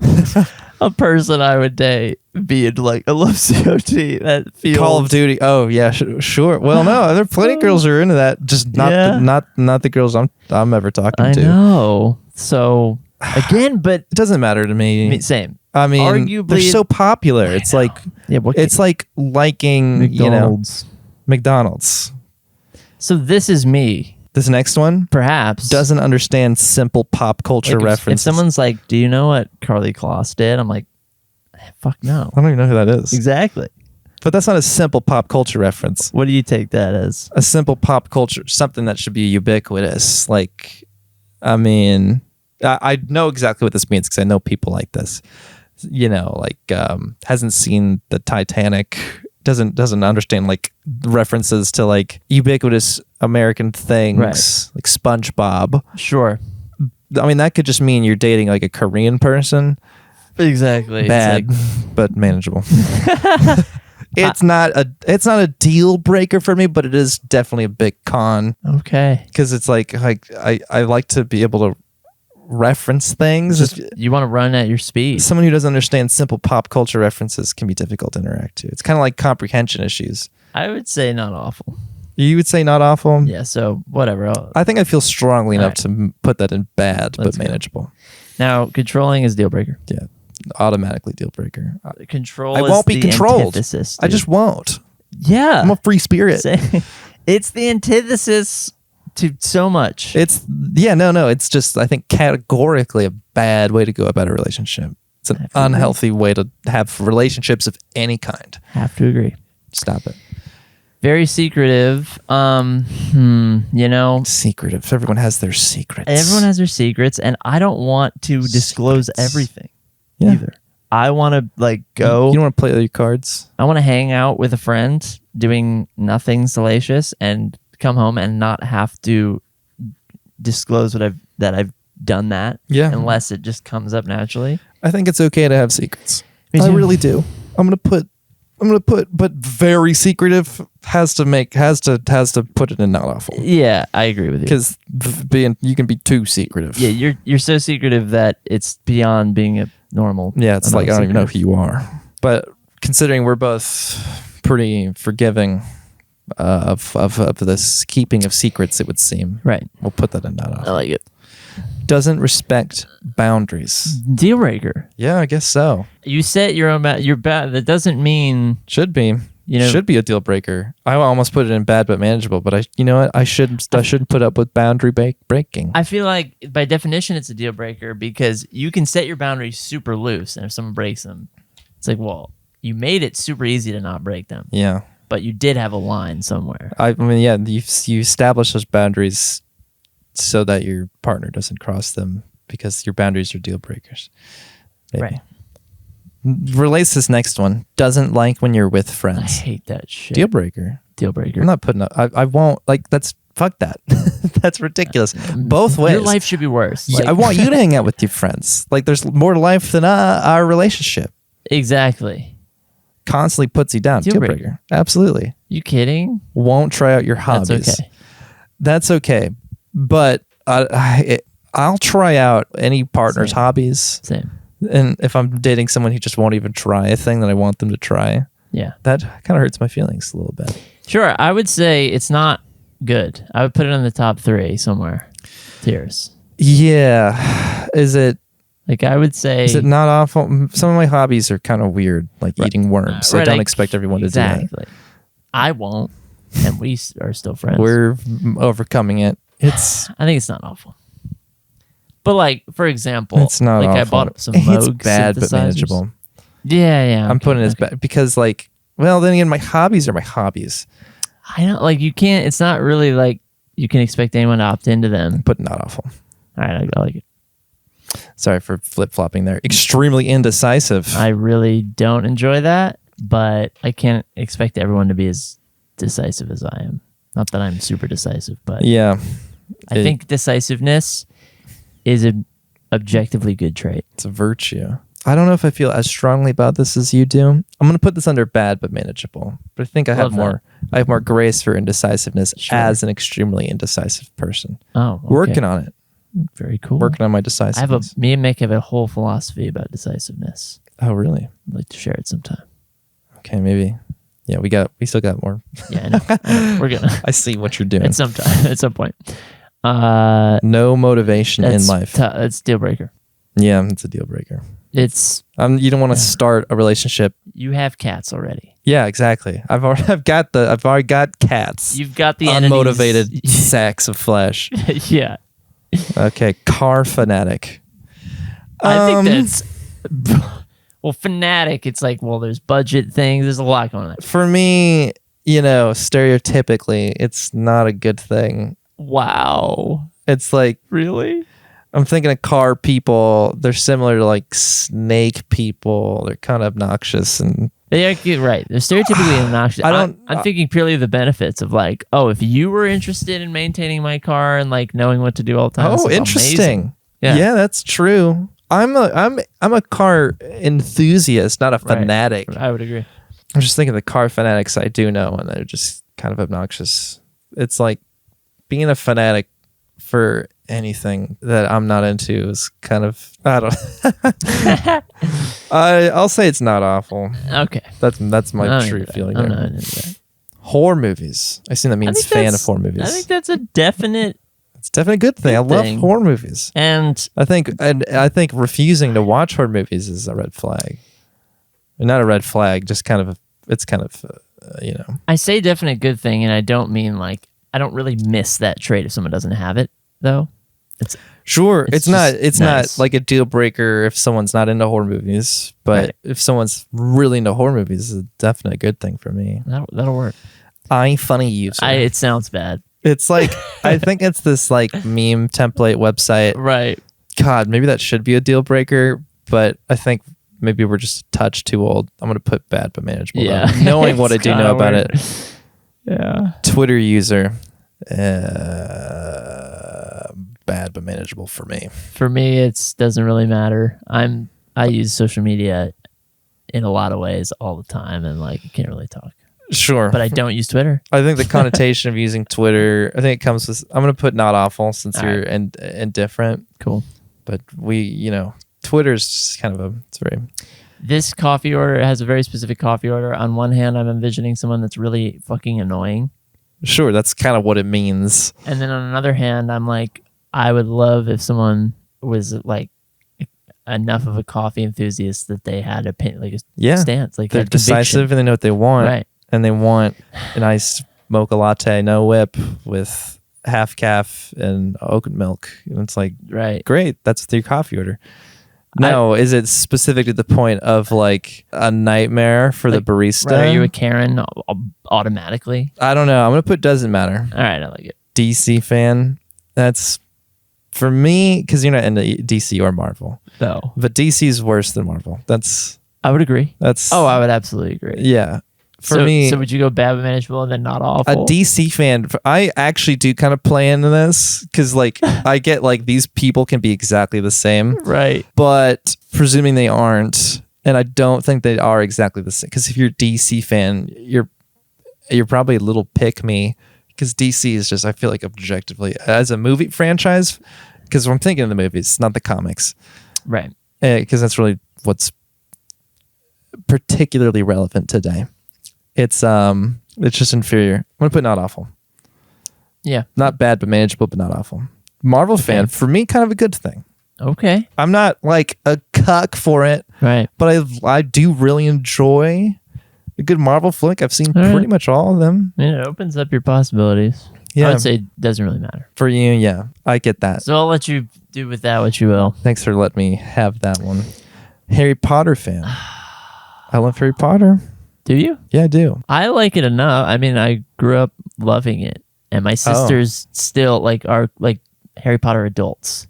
a person I would date being like, I love COD. That feels Call of Duty. Oh yeah, sure. Well, no, there are plenty of girls who are into that. Just not Yeah. not the girls I'm ever talking I to. know. So again, but It doesn't matter to me. same. I mean, Arguably- they're so popular. It's like Yeah. What it's like liking McDonald's. McDonald's. So this is me. This next one Perhaps doesn't understand simple pop culture Like, if references. someone's like, "Do you know what Carly Kloss did?" I'm like, "Fuck no." I don't even know who that is. Exactly. But that's not a simple pop culture reference. What do you take that as? A simple pop culture, something that should be ubiquitous. Like, I mean, I know exactly what this means because I know people like this. You know, like hasn't seen the Titanic, doesn't understand like references to like ubiquitous American things, Right. like SpongeBob. Sure. I mean, that could just mean you're dating like a Korean person. Exactly. Bad, but manageable. It's not a deal breaker for me, but it is definitely a big con Okay. because it's like I like to be able to reference things. Just, you want to run at your speed. Someone who doesn't understand simple pop culture references can be difficult to interact to. It's kind of like comprehension issues. I would say not awful. You would say not awful? Yeah. So whatever. I think I feel strongly enough All to put that in bad, Let's but go. manageable. Now controlling is deal breaker. Yeah, automatically deal breaker. Control. I is won't be the controlled. antithesis, I dude. just won't. Yeah. I'm a free spirit. It's the antithesis to so much. It's it's just I think categorically a bad way to go about a relationship. It's an unhealthy way to have relationships of any kind. Have to agree. Stop it. Very secretive. You know, Secretive. Everyone has their secrets. everyone has their secrets, and I don't want to disclose Secrets. everything Yeah. either. I want to like go. You don't want to play with your cards. I want to hang out with a friend doing nothing salacious and come home and not have to disclose that I've done that. Yeah. Unless it just comes up naturally. I think it's okay to have secrets. Me I too. really do. I'm gonna put, but very secretive has to put it in not awful Yeah, I agree with you. because you can be too secretive. Yeah, you're so secretive that it's beyond being a normal. Yeah, it's like I don't even know who secretive. you are. But considering we're both pretty forgiving of this keeping of secrets, it would seem. Right. We'll put that in not I awful. like it. Doesn't respect boundaries. Deal breaker. Yeah, I guess so. You set your own your bad. That doesn't mean Should be. You know- should be a deal breaker. I almost put it in bad but manageable, but you know what? I shouldn't put up with boundary breaking. I feel like by definition it's a deal breaker because you can set your boundaries super loose, and if someone breaks them, it's like, well, you made it super easy to not break them, Yeah. but you did have a line somewhere. I mean, yeah, you establish those boundaries so that your partner doesn't cross them because your boundaries are deal breakers. Maybe. Right. Relates this next one. Doesn't like when you're with I friends. hate that shit. Deal breaker. Deal breaker. I'm not putting up. I won't like. That's fuck that. That's ridiculous. Both ways. Your life should be worse. Yeah, Like- I want you to hang out with your friends. Like there's more to life than our relationship. Exactly. Constantly puts you down. Deal Deal breaker. breaker. Absolutely. You kidding? Won't try out your hobbies. That's okay. That's okay. But I'll try out any partner's Same. hobbies. Same. And if I'm dating someone who just won't even try a thing that I want them to try, Yeah. that kind of hurts my feelings a little bit. Sure. I would say it's not good. I would put it in the top 3 somewhere. tiers. Yeah. Is it Like I would say, is it not awful? Some of my hobbies are kind of weird, like eating worms. I right, don't like, expect everyone to do exactly. I won't, and we are still friends. that. We're overcoming it. It's I think it's not awful. But like, for example, it's not like awful. I bought some It's Moog bad but synthesizers. manageable. Yeah. I'm putting it as bad because like, well, then again, my hobbies are my hobbies. I don't like you can't. It's not really like you can expect anyone to opt into them. But not awful. All right, I like it. Sorry for flip-flopping there. Extremely indecisive. I really don't enjoy that, but I can't expect everyone to be as decisive as I am. Not that I'm super decisive, but Yeah. I think decisiveness is an objectively good trait. It's a virtue. I don't know if I feel as strongly about this as you do. I'm going to put this under bad but manageable. But I think I have more grace for indecisiveness as an extremely indecisive person. Oh, okay. Working on it. Very cool. Working on my decisiveness. Me and Mick have a whole philosophy about decisiveness. Oh, really? I'd like to share it sometime. Okay, maybe. Yeah, we still got more. Yeah, I know. We're gonna. I see what you're doing. At some point. No motivation in life. It's deal breaker. Yeah, it's a deal breaker. It's you don't want to start a relationship. You have cats already. Yeah, exactly. I've already got cats. You've got the unmotivated sacks of flesh. Yeah. Okay, car fanatic. I think that's well, fanatic. It's like, well, there's budget things. There's a lot going on. For me, stereotypically, it's not a good thing. Wow. It's like, really? I'm thinking of car people. They're similar to like snake people. They're kind of obnoxious and They are right. They're stereotypically obnoxious. I'm thinking purely of the benefits of like, oh, if you were interested in maintaining my car and like knowing what to do all the time. Oh, interesting. Amazing. Yeah, that's true. I'm a car enthusiast, not a fanatic. Right. I would agree. I'm just thinking of the car fanatics I do know, and they're just kind of obnoxious. It's like being a fanatic for anything that I'm not into is kind of, I don't I'll say it's not awful. Okay. That's my true feeling. I'm not into that. Horror movies. I assume that means fan of horror movies. I think that's a definite. It's definitely a good thing. I love horror movies. And I think refusing to watch horror movies is a red flag. Not a red flag, just kind of I say definite good thing, and I don't mean like I don't really miss that trait if someone doesn't have it, though. It's not like a deal breaker if someone's not into horror movies, but if someone's really into horror movies, it's a definite good thing for me. That'll work. Funny user. It sounds bad. It's like I think it's this like meme template website. Right. God, maybe that should be a deal breaker, but I think maybe we're just a touch too old. I'm gonna put bad but manageable. Yeah. Knowing what I do know about it. Yeah. Twitter user. Bad but manageable for me. For me, it doesn't really matter. I use social media in a lot of ways all the time, and like I can't really talk. Sure, but I don't use Twitter. I think the connotation of using Twitter, I think it comes with. I'm gonna put not awful since you're indifferent. Cool, but Twitter's just kind of it's very. This coffee order has a very specific coffee order. On one hand, I'm envisioning someone that's really fucking annoying. Sure, that's kind of what it means. And then on another hand, I'm like, I would love if someone was like enough of a coffee enthusiast that they had a stance. Like they're decisive and they know what they want. Right. And they want a nice mocha latte, no whip, with half calf and oat milk. And it's like, great. That's your coffee order. No, is it specific to the point of like a nightmare for the barista? Right, are you a Karen automatically? I don't know. I'm going to put doesn't matter. All right, I like it. DC fan. That's for me, because you're not into DC or Marvel. No. But DC is worse than Marvel. I would agree. I would absolutely agree. Yeah. For me. So would you go bad but manageable and then not awful? A DC fan, I actually do kind of play into this because like I get like these people can be exactly the same. Right. But presuming they aren't, and I don't think they are exactly the same, because if you're a DC fan, you're probably a little pick me, because DC is just, I feel like objectively, as a movie franchise, because I'm thinking of the movies, not the comics. Right. Because that's really what's particularly relevant today. It's just inferior. I'm gonna put not awful. Yeah. Not bad, but manageable, but not awful. Marvel fan. For me, kind of a good thing. Okay. I'm not like a cuck for it, Right. but I do really enjoy a good Marvel flick. I've seen pretty much all of them. I mean, it opens up your possibilities. Yeah. I would say it doesn't really matter. For you, yeah, I get that. So I'll let you do with that what you will. Thanks for letting me have that one. Harry Potter fan. I love Harry Potter. Do you? Yeah, I do. I like it enough. I mean, I grew up loving it, and my sisters still are Harry Potter adults,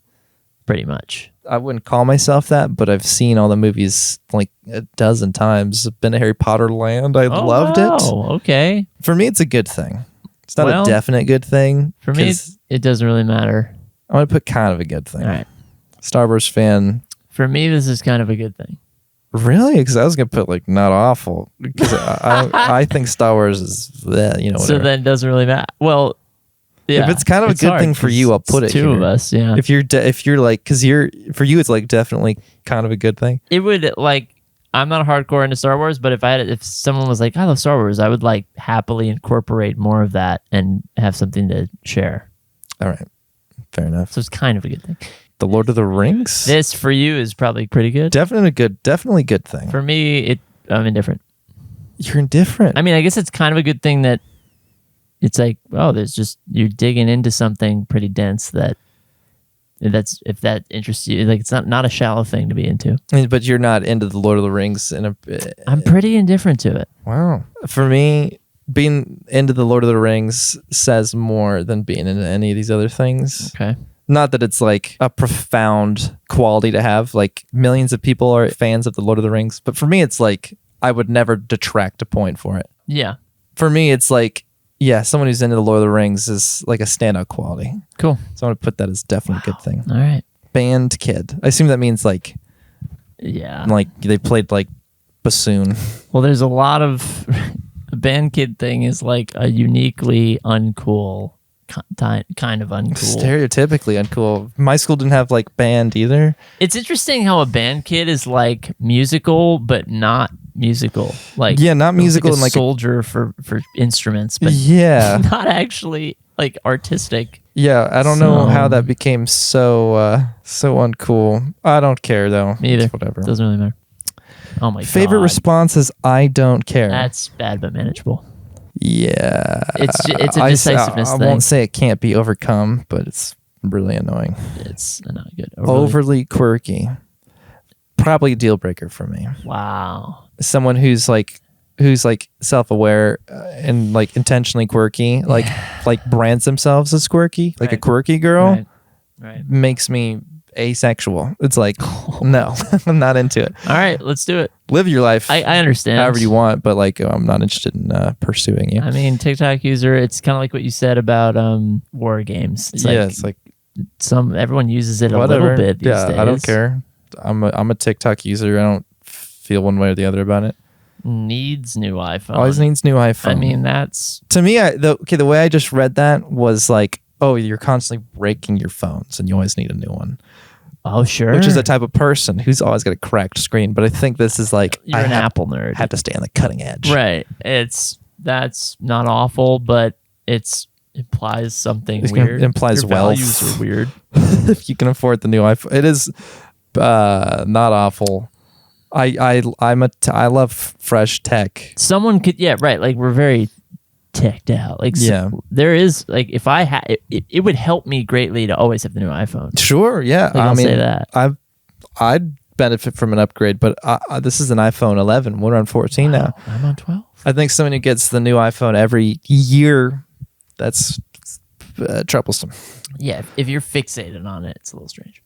pretty much. I wouldn't call myself that, but I've seen all the movies like a dozen times. I've been to Harry Potter land. I loved it. Oh, okay. For me, it's a good thing. It's not a definite good thing. For me, it doesn't really matter. I'm going to put kind of a good thing. All right. Star Wars fan. For me, this is kind of a good thing. Really? Because I was going to put like not awful. Because I think Star Wars is, whatever. So then it doesn't really matter. Well, yeah. If it's kind of a good thing for you, I'll put it two here. of us, yeah. If you're like, because for you, it's like definitely kind of a good thing. It would I'm not hardcore into Star Wars, but if someone was like, I love Star Wars, I would like happily incorporate more of that and have something to share. All right. Fair enough. So it's kind of a good thing. The Lord of the Rings? This for you is probably pretty good. Definitely good thing. For me, I'm indifferent. You're indifferent. I mean, I guess it's kind of a good thing that it's like, oh, you're digging into something pretty dense if that interests you. Like, it's not a shallow thing to be into. I mean, but you're not into the Lord of the Rings I'm pretty indifferent to it. Wow. For me, being into the Lord of the Rings says more than being into any of these other things. Okay. Not that it's like a profound quality to have. Like millions of people are fans of the Lord of the Rings, but for me, it's like I would never detract a point for it. Yeah. For me, it's like, yeah, someone who's into the Lord of the Rings is like a standout quality. Cool. So I'm going to put that as definitely a good thing. All right. Band kid. I assume that means like, yeah, like they played like bassoon. Well, there's a lot of the band kid thing is like a uniquely uncool kind of uncool. Stereotypically uncool. My school didn't have like band either. It's interesting how a band kid is like musical, but not musical. Like, yeah, not musical, like and like soldier for instruments, but yeah, not actually like artistic. Yeah, I don't know how that became so uncool. I don't care though. Me either. It's whatever. Doesn't really matter. Oh my god. Favorite response is I don't care. That's bad but manageable. Yeah. It's a decisiveness I thing. won't say it can't be overcome, but it's really annoying. It's not good. Overly quirky. Probably a deal breaker for me. Wow. Someone who's like self-aware and like intentionally quirky, like brands themselves as quirky, like a quirky girl, right. makes me asexual. It's like, no, I'm not into it. All right, let's do it. Live your life. I understand. However you want, but like, I'm not interested in pursuing you. I mean, TikTok user, it's kind of like what you said about war games. It's it's like everyone uses it whatever. A little bit these days. I don't care. I'm a TikTok user. I don't feel one way or the other about it. Needs new iPhone. Always needs new iPhone. I mean, that's to me. The way I just read that was like, oh, you're constantly breaking your phones, and you always need a new one. Oh, sure. Which is a type of person who's always got a cracked screen. But I think this is like you're an Apple nerd. Have to stay on the cutting edge. Right. That's not awful, but implies something weird. It implies Your wealth. values are weird. If you can afford the new iPhone, it is not awful. I love fresh tech. Someone could, yeah, right. Like, we're very teched out. Like, yeah, there is like, if I had it would help me greatly to always have the new iPhone. Sure, yeah. I'll say that I'd benefit from an upgrade, but this is an iPhone 11. We're on 14 now. I'm on 12. I think someone who gets the new iPhone every year, that's troublesome. Yeah, if you're fixated on it, it's a little strange.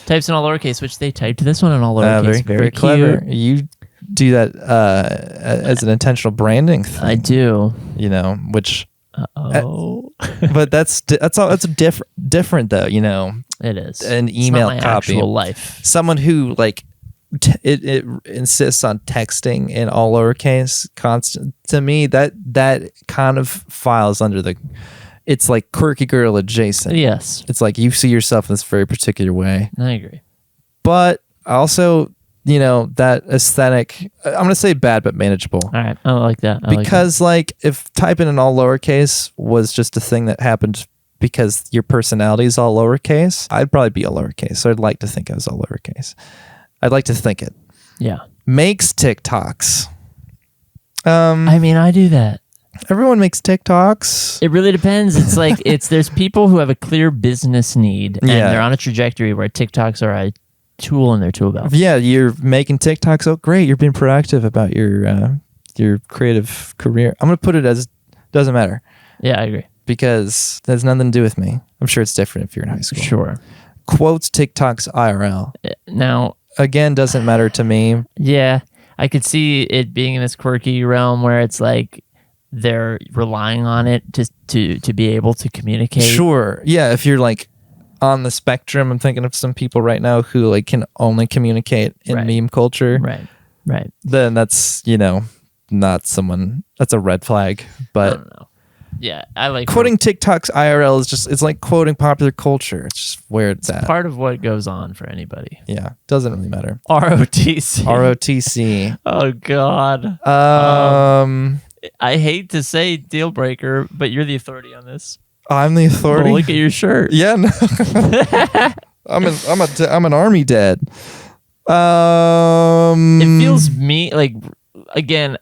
Types in all lowercase, which they typed this one in all lowercase. Very clever. You do that as an intentional branding thing. I do. Which. But that's different though. It is an email it's not my copy. Actual life. Someone who like it insists on texting in all lowercase constant. To me, that kind of files under the. It's like quirky girl adjacent. Yes. It's like you see yourself in this very particular way. I agree. But also, that aesthetic, I'm going to say bad but manageable. All right. I like that. Because like if typing in all lowercase was just a thing that happened because your personality is all lowercase. I'd probably be all lowercase. So I'd like to think I was all lowercase. I'd like to think it. Yeah. Makes TikToks. I mean, I do that. Everyone makes TikToks. It really depends. It's like there's people who have a clear business need and they're on a trajectory where TikToks are a tool in their tool belt. Yeah, you're making TikToks. Oh, great. You're being proactive about your creative career. I'm going to put it as doesn't matter. Yeah, I agree. Because that has nothing to do with me. I'm sure it's different if you're in high school. Sure. Quotes TikToks IRL. Now, again, doesn't matter to me. Yeah, I could see it being in this quirky realm where it's like they're relying on it to be able to communicate. Sure. Yeah, if you're like on the spectrum, I'm thinking of some people right now who like can only communicate in meme culture. Right. Then that's, not someone, that's a red flag. But I don't know. Yeah, I like quoting TikToks IRL is it's like quoting popular culture. It's just where it's at. Part of what goes on for anybody. Yeah, doesn't really matter. ROTC. ROTC. Oh God. I hate to say deal breaker, but you're the authority on this. I'm the authority. Well, look at your shirt. Yeah, no. I'm an army dad. It feels like again.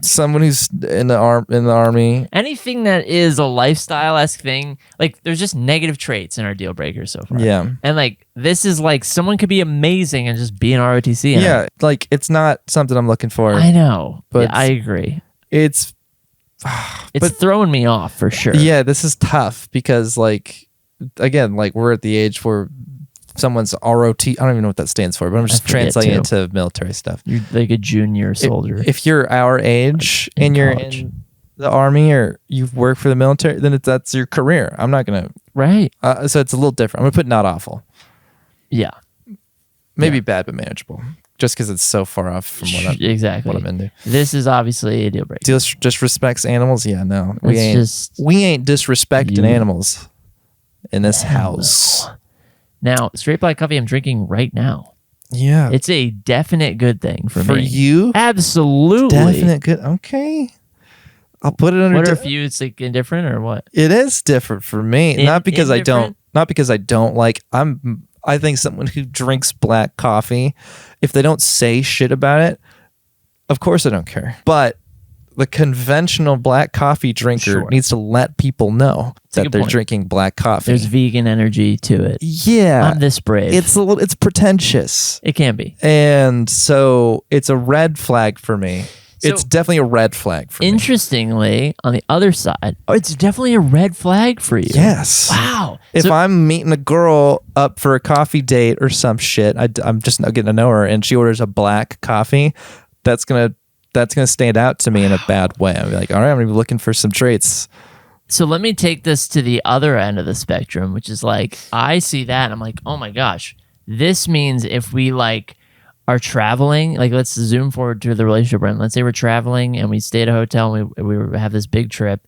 Someone who's in the army. Anything that is a lifestyle-esque thing, like there's just negative traits in our deal breakers so far. Yeah. And like this is like someone could be amazing and just be an ROTC. Yeah, like it's not something I'm looking for. I know, but I agree. It's throwing me off for sure. Yeah, this is tough because like again, like we're at the age where someone's ROT. I don't even know what that stands for, but I'm just translating it to military stuff. You're like a junior soldier. If you're our age and you're in the army or you've worked for the military, then that's your career. I'm not gonna so it's a little different. I'm gonna put not awful. Yeah, maybe bad but manageable. Just because it's so far off from what I'm into. This is obviously a deal breaker. Disrespects animals. Yeah, no, we ain't disrespecting animals in this house. No. Now, straight black coffee I'm drinking right now. Yeah. It's a definite good thing for me. For you? Absolutely. Definite good. Okay. I'll put it under. What if you? It's like indifferent or what? It is different for me. Not because I don't like. I think someone who drinks black coffee, if they don't say shit about it, of course I don't care. But the conventional black coffee drinker needs to let people know that they're drinking black coffee. There's vegan energy to it. Yeah. I'm this brave. It's pretentious. It can be. And so it's a red flag for me. So, it's definitely a red flag for me. Interestingly, on the other side, it's definitely a red flag for you. Yes. Wow. If I'm meeting a girl up for a coffee date or some shit, I'm just not getting to know her, and she orders a black coffee, that's gonna stand out to me in a bad way. I'll be like, all right, I'm gonna be looking for some traits. So let me take this to the other end of the spectrum, which is like, I see that and I'm like, oh my gosh, this means if we like are traveling, like let's zoom forward to the relationship we're in. Let's say we're traveling and we stay at a hotel and we have this big trip,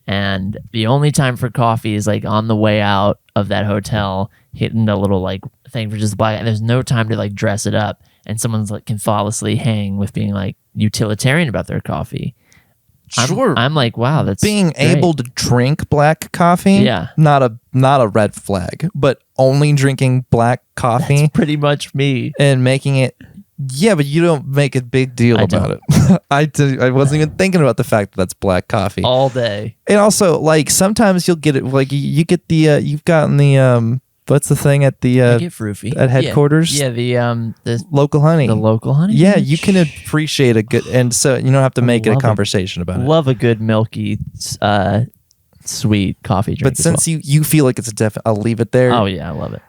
and the only time for coffee is like on the way out of that hotel, hitting the little like thing for just black, and there's no time to like dress it up, and someone's like can thoughtlessly hang with being like utilitarian about their coffee. Sure. I'm like, wow, that's being great. able to drink black coffee. Yeah. Not a red flag, but only drinking black coffee. That's pretty much me. And making it. Yeah, but you don't make a big deal about it. I wasn't even thinking about the fact that that's black coffee all day. And also, like sometimes you'll get it. Like you get the you've gotten the what's the thing at the I get roofie at headquarters? Yeah, the local honey. The local honey. Yeah, you can appreciate a good, and so you don't have to make it a conversation about it. Love a good milky, sweet coffee drink. But since you feel like it's a definite, I'll leave it there. Oh yeah, I love it.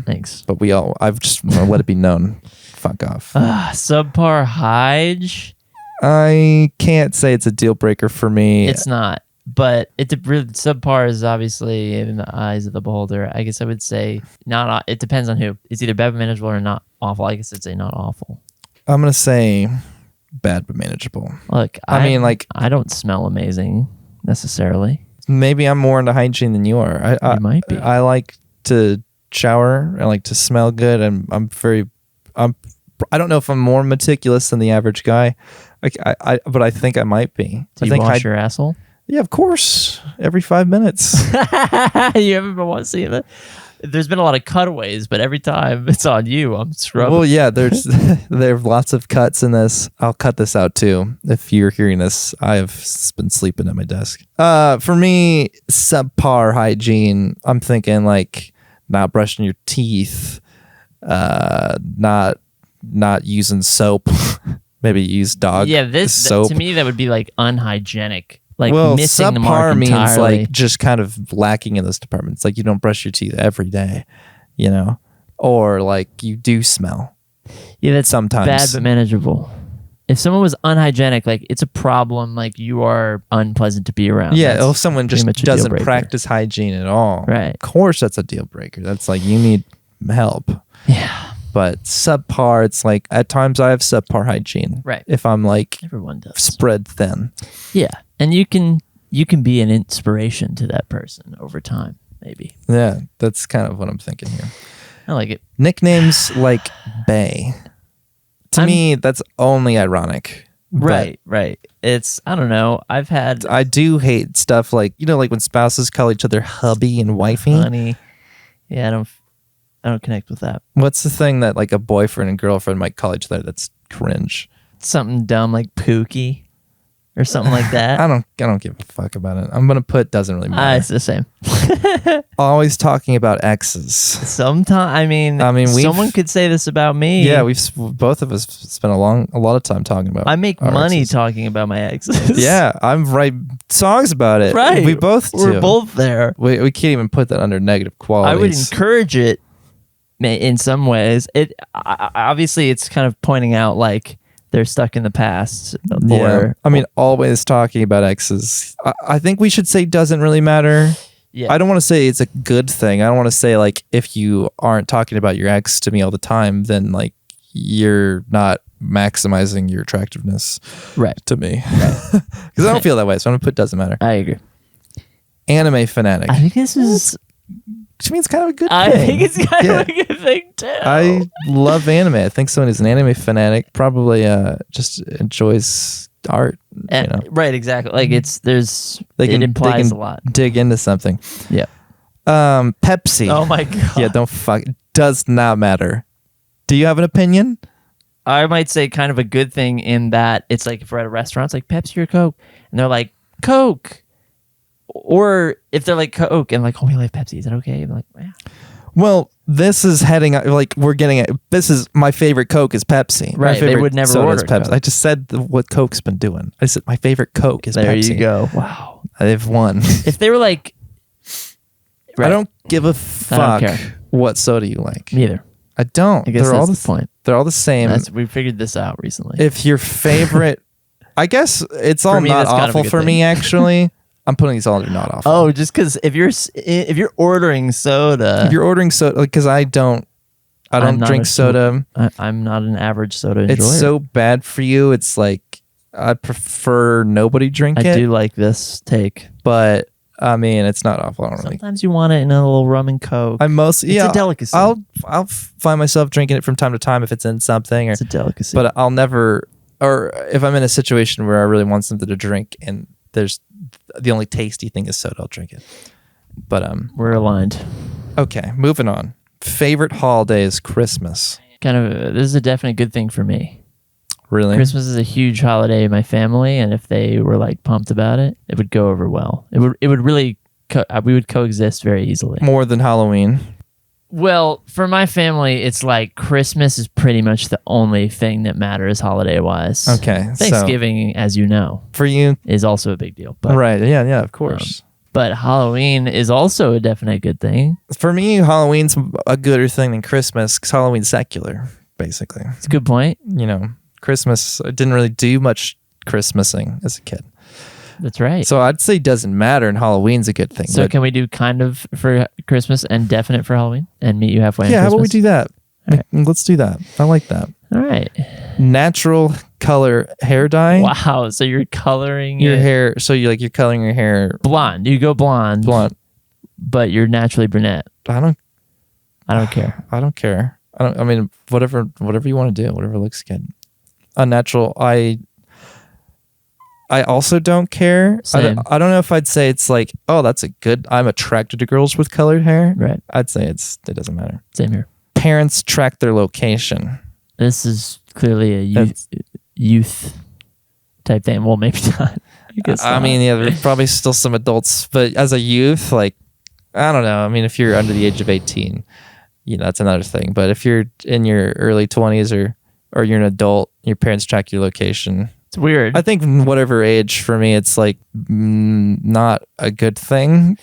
Thanks. But I've just want to let it be known. Fuck off. Subpar Hyge. I can't say it's a deal breaker for me. It's not. But subpar is obviously in the eyes of the beholder. I guess I would say not. It depends on who. It's either bad but manageable or not awful. I guess I'd say not awful. I'm gonna say bad but manageable. Look, I mean, like I don't smell amazing necessarily. Maybe I'm more into hygiene than you are. I might be. I like to shower. I like to smell good. I don't know if I'm more meticulous than the average guy. But I think I might be. Do you wash your asshole? Yeah, of course. Every 5 minutes. You haven't been seeing that? There's been a lot of cutaways, but every time it's on you, I'm scrubbing. Well, yeah, there are lots of cuts in this. I'll cut this out too. If you're hearing this, I've been sleeping at my desk. For me, subpar hygiene. I'm thinking like not brushing your teeth, not using soap. Maybe use dog. Yeah, soap. to me that would be like unhygienic. Like well, missing the mark subpar means entirely. like just kind of lacking in those departments. Like you don't brush your teeth every day, you know, or like you do smell. Yeah, that's sometimes bad but manageable. If someone was unhygienic, like it's a problem. Like you are unpleasant to be around. Yeah, That's if someone just pretty much a deal doesn't breaker. practice hygiene at all, Right. Of course, that's a deal breaker. That's like you need help. Yeah, But subpar, it's like at times I have subpar hygiene. Right. If I'm like everyone does. spread thin. Yeah, and you can be an inspiration to that person over time. Maybe Yeah, that's kind of what I'm thinking here. I like it. Nicknames like Bay. To me, that's only ironic. But Right. It's I don't know. I've had I do hate stuff like, you know, like when spouses call each other hubby and wifey. honey. Yeah, I don't connect with that. What's the thing that like a boyfriend and girlfriend might call each other that's cringe? Something dumb like Pookie or something like that. I don't give a fuck about it. I'm gonna put doesn't really matter. It's the same. Always talking about exes. Sometimes I mean we've- someone could say this about me. Yeah, both of us spent a lot of time talking about. I make our money exes. talking about my exes. Yeah, I'm write songs about it. Right. We both do. We're both there. We can't even put that under negative qualities. I would encourage it in some ways. Obviously it's kind of pointing out like they're stuck in the past. Yeah. Or, I mean, always talking about exes. I think we should say doesn't really matter. yeah. I don't want to say it's a good thing. I don't want to say like if you aren't talking about your ex to me all the time, then like you're not maximizing your attractiveness Right. to me. Because I don't feel that way. So I'm gonna put doesn't matter. I agree. Anime fanatic. I think this is Which means kind of a good thing. I think it's kind Yeah. of a good thing too. I love anime. I think someone who's an anime fanatic probably just enjoys art. You know, Right, exactly. Like it they implies can a lot. dig into something. Yeah. Pepsi. Oh my god. Yeah, don't fuck. Does not matter. Do you have an opinion? I might say kind of a good thing in that it's like if we're at a restaurant, it's like Pepsi or Coke, and they're like Coke. Or if they're like Coke and like, oh, we like Pepsi, is that okay? I'm like, yeah. Well, this is heading like we're getting it. This is my favorite Coke is Pepsi. My Right, they favorite would never soda is order Pepsi. Coke. I just said what Coke's been doing. I said my favorite Coke is There Pepsi. you go. Wow. They've won. If they were like, I don't give a fuck care. what soda you like. neither. I don't. I guess They're all that's the point. They're all the same. We figured this out recently. If your favorite, I guess it's all me, not that's gotta be a awful good for thing. me. Actually, I'm putting these all under not awful. Oh, just because if you're ordering soda, If you're ordering soda, because I don't I'm not drink a soda. I'm not an average soda enjoyer. It's so bad for you. It's like I prefer nobody drink I it. do like this take. But I mean, it's not awful. I don't really. Sometimes you want it in a little rum and Coke. I mostly It's a delicacy. I'll find myself drinking it from time to time if it's in something, or It's a delicacy. but I'll never. Or if I'm in a situation where I really want something to drink and there's the only tasty thing is soda, I'll drink it. But we're aligned. okay, moving on. Favorite holiday is Christmas. Kind of. This is a definite good thing for me. Really? Christmas is a huge holiday in my family, and if they were like pumped about it, it would go over well. It would really. We would coexist very easily. More than Halloween. Well, for my family, it's like Christmas is pretty much the only thing that matters holiday wise. Okay. Thanksgiving, as you know, So for you, is also a big deal. But, right? Yeah, of course. but Halloween is also a definite good thing. For me, Halloween's a gooder thing than Christmas because Halloween's secular, basically. It's a good point. You know, Christmas, I didn't really do much Christmasing as a kid. That's right. So I'd say doesn't matter, and Halloween's a good thing. So but can we do kind of for Christmas and definite for Halloween and meet you halfway? yeah, on how about we Christmas? do that? All right. Let's do that. I like that. All right. Natural color hair dye. Wow. So you're coloring Your it hair. So you're coloring your hair blonde. You go blonde, blonde. but you're naturally brunette. I don't care. I don't care. I mean, whatever you want to do, whatever looks good. Unnatural. I I also don't care. Same. I don't know if I'd say it's like, oh, that's a good. I'm attracted to girls with colored hair. Right. I'd say it doesn't matter. Same here. Parents track their location. This is clearly a youth type thing. Well, maybe not. I mean, yeah, there's probably still some adults, but as a youth, like, I don't know. I mean, if you're under the age of 18, that's another thing. But if you're in your early 20s or you're an adult, your parents track your location. It's weird. I think whatever age for me, it's like not a good thing.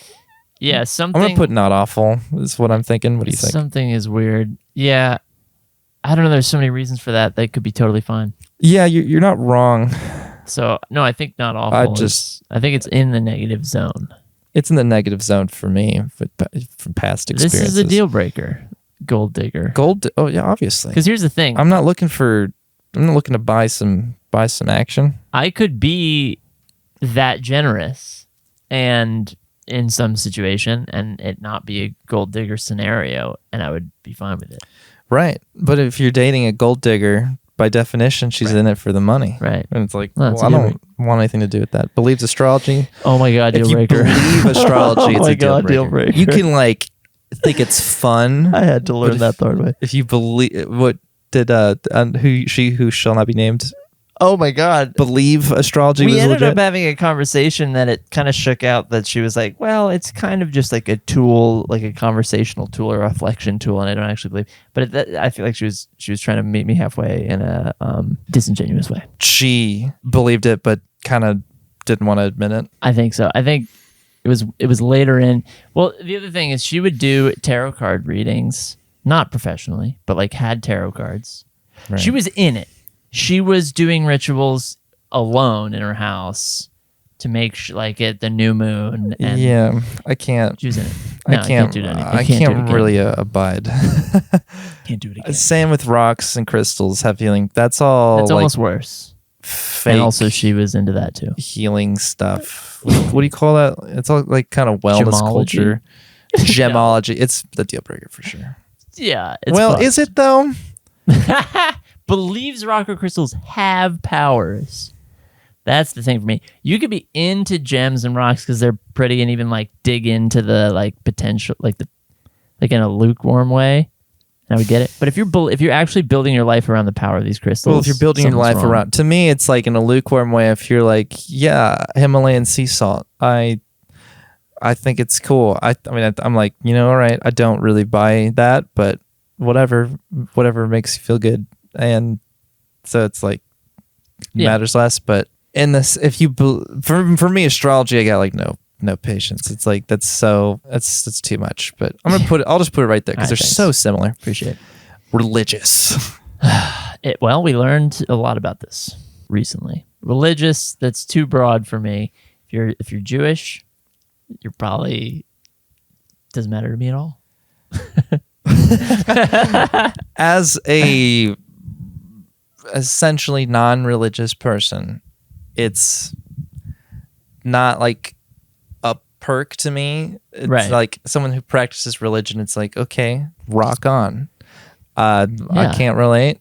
Yeah, something. I'm gonna put not awful is what I'm thinking. What do you think? Something is weird. Yeah, I don't know. There's so many reasons for that. They could be totally fine. Yeah, you're not wrong. So no, I think not awful. I think it's in the negative zone. It's in the negative zone for me from past experiences. This is a deal breaker. Gold digger. Oh yeah, obviously. Because here's the thing. I'm not looking to buy some action. I could be that generous and in some situation and it not be a gold digger scenario, and I would be fine with it. Right. But if you're dating a gold digger, by definition, she's in it for the money. Right. And it's like, I don't want anything to do with that. Believes astrology. Oh my God, deal breaker. If you believe astrology, it's a deal breaker. You can think it's fun. I had to learn that the hard way. If you believe, what did who shall not be named? Oh my God. Believe astrology was legit? We ended up having a conversation that it kind of shook out that she was like, well, it's kind of just like a tool, like a conversational tool or a reflection tool, and I don't actually believe. But I feel like she was trying to meet me halfway in a disingenuous way. She believed it, but kind of didn't want to admit it. I think so. I think it was later in. Well, the other thing is she would do tarot card readings, not professionally, but like had tarot cards. Right. She was in it. She was doing rituals alone in her house to make it the new moon. And yeah, I can't. She was in it. No, I can't do it anymore. I can't really abide. Can't do it again. Same with rocks and crystals. Have healing. That's all. That's almost worse. Fake. And also, she was into that too. Healing stuff. What do you call that? It's all like kind of wellness culture. Gemology. It's the deal breaker for sure. Yeah. Is it though? Believes rock or crystals have powers. That's the thing for me. You could be into gems and rocks because they're pretty, and even like dig into the potential, like in a lukewarm way. And I would get it. But if you're actually building your life around the power of these crystals, well, if you're building your life around, to me, it's like in a lukewarm way. If you're like, yeah, Himalayan sea salt, I think it's cool. I mean, I'm like, all right, I don't really buy that, but whatever makes you feel good. And so it's like matters less. But in this, if you for me, astrology, I got like no patience. It's like that's too much. But I'll just put it right there because they're so similar. Appreciate it. Religious. Well, we learned a lot about this recently. Religious, that's too broad for me. If you're Jewish, you're probably doesn't matter to me at all. As a essentially non-religious person, it's not like a perk to me. It's like someone who practices religion. It's like, okay, rock on. I can't relate,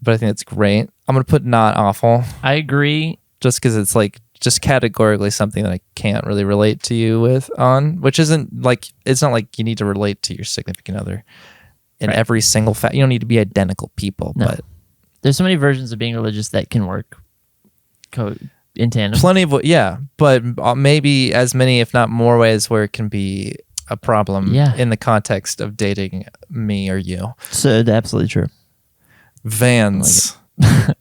but I think it's great. I'm gonna put not awful. I agree. Just because it's like just categorically something that I can't really relate to you which isn't like, it's not like you need to relate to your significant other in every single fact. You don't need to be identical people, but there's so many versions of being religious that can work in tandem. Plenty of, but maybe as many, if not more ways where it can be a problem in the context of dating me or you. So absolutely true. Vans.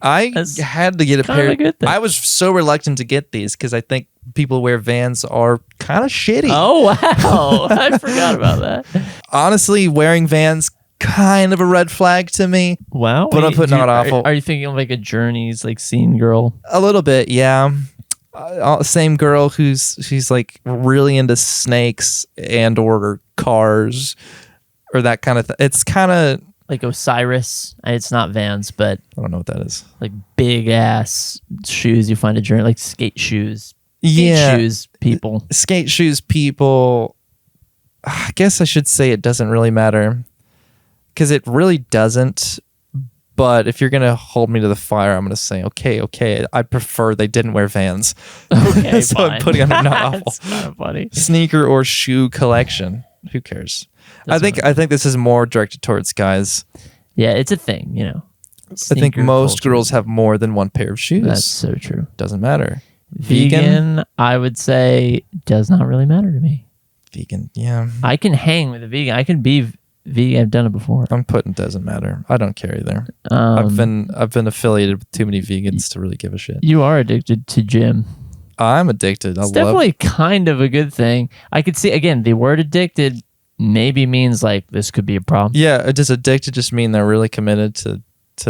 I had to get a pair. I was so reluctant to get these because I think people who wear Vans are kind of shitty. Oh, wow. I forgot about that. Honestly, wearing Vans, kind of a red flag to me. Wow. But I'm putting not awful. Are you thinking of like a Journeys scene girl? A little bit, yeah. Same girl she's like really into snakes and or cars or that kind of thing. It's kind of like Osiris. It's not Vans, but I don't know what that is. Like big ass shoes you find at Journey, like skate shoes. Skate shoes people. I guess I should say it doesn't really matter because it really doesn't. But if you're going to hold me to the fire, I'm going to say, okay, I prefer they didn't wear Vans. Okay, So fine. I'm putting under not awful. That's kind of funny. Sneaker or shoe collection. Who cares? I think this is more directed towards guys. Yeah, it's a thing, you know. I think Sneaker most culture. girls have more than one pair of shoes. That's so true. Doesn't matter. Vegan, I would say, does not really matter to me. Vegan, yeah. I can hang with a vegan. I can be vegan. I've done it before. I'm putting doesn't matter. I don't care either. I've been affiliated with too many vegans to really give a shit. You are addicted to gym. I'm addicted. It's definitely kind of a good thing. I could see, again, the word addicted maybe means like this could be a problem. Yeah, does addicted just mean they're really committed to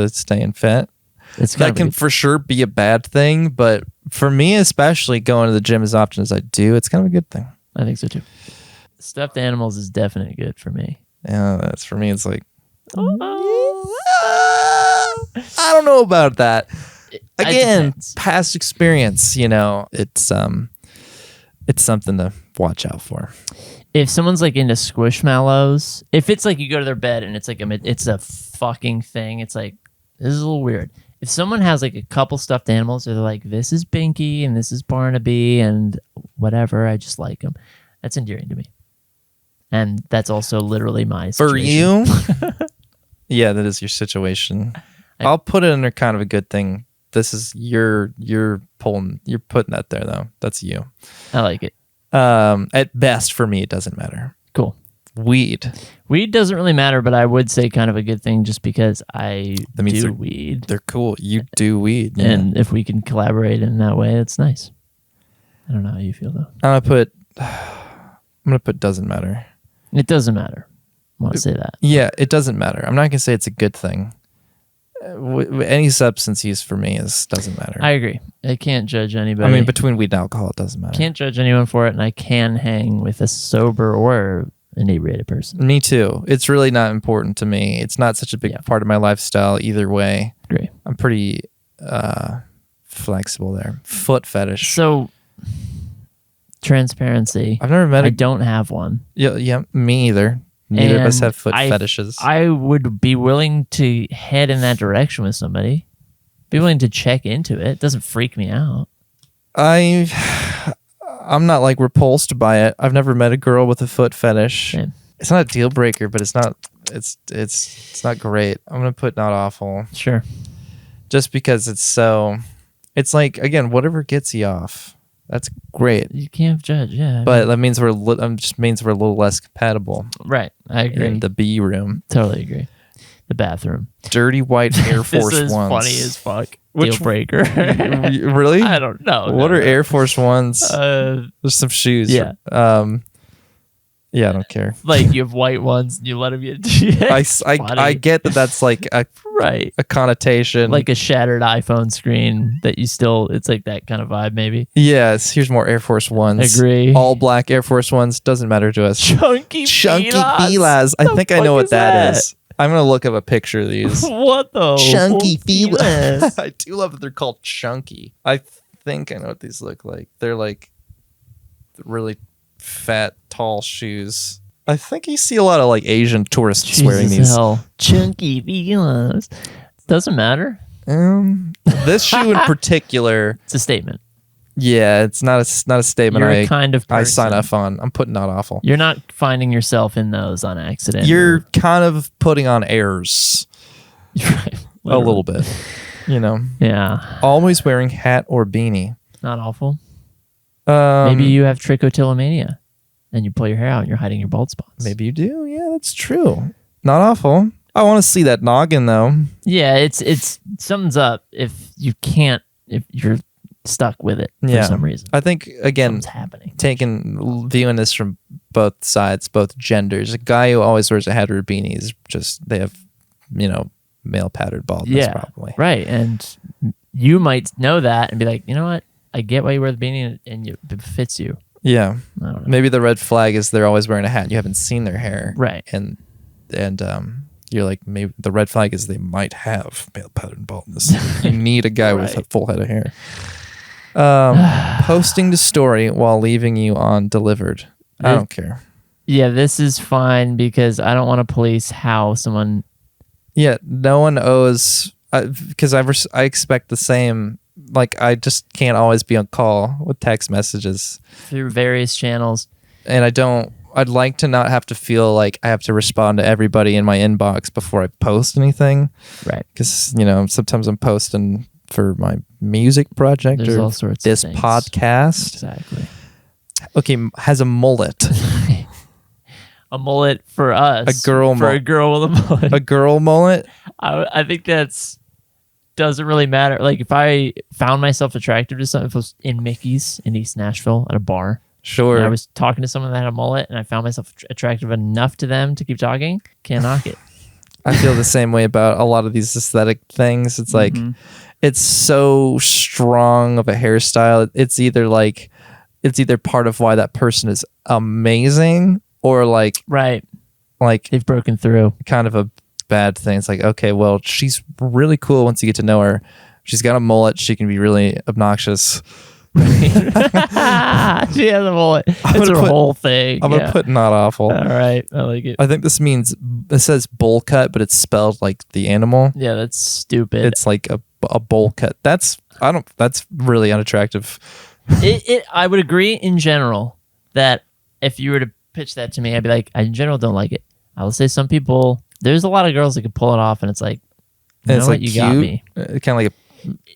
staying fit? That can for sure be a bad thing, but for me especially, going to the gym as often as I do, it's kind of a good thing. I think so too. Stuffed animals is definitely good for me. Yeah, that's for me. It's like, I don't know about that. Again, past experience, you know, it's something to watch out for. If someone's like into squishmallows, if it's like you go to their bed and it's like it's a fucking thing, it's like, this is a little weird. If someone has like a couple stuffed animals, or they're like, this is Binky and this is Barnaby and whatever, I just like them. That's endearing to me. And that's also literally my situation. For you? Yeah, that is your situation. I'll put it under kind of a good thing. This is you're putting that there though. That's you. I like it. At best for me, it doesn't matter. Cool. Weed doesn't really matter, but I would say kind of a good thing just because I do weed. They're cool. You do weed. Yeah. And if we can collaborate in that way, it's nice. I don't know how you feel though. I'm gonna put doesn't matter. It doesn't matter. I want to say that. Yeah, it doesn't matter. I'm not gonna say it's a good thing. Any substance use for me doesn't matter. I agree. I can't judge anybody. I mean, between weed and alcohol, it doesn't matter. Can't judge anyone for it, and I can hang with a sober or inebriated person. Me too. It's really not important to me. It's not such a big part of my lifestyle either way. Agree. I'm pretty flexible there. Foot fetish. So, transparency. I've never met. I don't have one. Yeah, me either. Neither of us have foot fetishes. I would be willing to head in that direction with somebody. Be willing to check into it. It doesn't freak me out. I'm not like repulsed by it. I've never met a girl with a foot fetish. Same. It's not a deal breaker, but it's not not great. I'm gonna put not awful. Sure. Just because it's like, again, whatever gets you off. That's great. You can't judge, yeah. But that means we're a little less compatible. Right, I agree. In the B room. Totally agree. The bathroom. Dirty white Air Force This is Ones. funny as fuck. Deal breaker. Really? I don't know. What are Air Force Ones? There's some shoes. Yeah. Yeah, I don't care. Like you have white ones, and you let them get. I get that that's like a connotation, like a shattered iPhone screen that you still. It's like that kind of vibe, maybe. Yes. Here's more Air Force Ones. Agree. All black Air Force Ones doesn't matter to us. Chunky Filas. I think I know what that is. I'm gonna look up a picture of these. What though? Chunky Filas. I do love that they're called chunky. I think I know what these look like. They're like really fat, tall shoes. I think you see a lot of like Asian tourists wearing these. Chunky Filas. Doesn't matter. This shoe in particular, it's a statement. Yeah, it's not a statement. You're a kind of person. I sign off on. I'm putting not awful. You're not finding yourself in those on accident. You're kind of putting on airs. Right. A little bit. You know. Yeah. Always wearing hat or beanie. Not awful. Maybe you have trichotillomania and you pull your hair out and you're hiding your bald spots. Maybe you do. Yeah, that's true. Not awful. I want to see that noggin though. Yeah, it's something's up if you're stuck with it for some reason. I think again, something's happening. Viewing this from both sides, both genders. A guy who always wears a hat or a beanie is just they have, male pattern baldness probably. Right. And you might know that and be like, you know what? I get why you wear the beanie and it fits you. Yeah. I don't know. Maybe the red flag is they're always wearing a hat. You haven't seen their hair. Right. And you're like, maybe the red flag is they might have male pattern baldness. You need a guy with a full head of hair. Posting the story while leaving you undelivered. I don't care. Yeah, this is fine because I don't want to police how someone Yeah, no one owes because I expect the same. Like I just can't always be on call with text messages through various channels, and I'd like to not have to feel like I have to respond to everybody in my inbox before I post anything. Right. Because sometimes I'm posting for my music project There's or all sorts this of things. podcast. Exactly. Okay, has a mullet. A mullet for us. A girl for a girl with a mullet. A girl mullet. I think that's doesn't really matter. Like if I found myself attractive to something, if it was in Mickey's in East Nashville at a bar, Sure. and I was talking to someone that had a mullet, and I found myself attractive enough to them to keep talking, can't knock it. I feel the same way about a lot of these aesthetic things. It's like it's so strong of a hairstyle. It's either part of why that person is amazing or like They've broken through. kind of a bad thing. It's like, okay, well, she's really cool once you get to know her. She's got a mullet. She can be really obnoxious. She has a mullet. It's her whole thing. I'm gonna put not awful. All right, I like it. I think this means it says bowl cut, but it's spelled like the animal. Yeah, that's stupid. It's like a bowl cut. That's really unattractive. I would agree in general that if you were to pitch that to me, I'd be like, I in general don't like it. I will say some people. There's a lot of girls that can pull it off, and it's like, you know what, you got me. Kind of like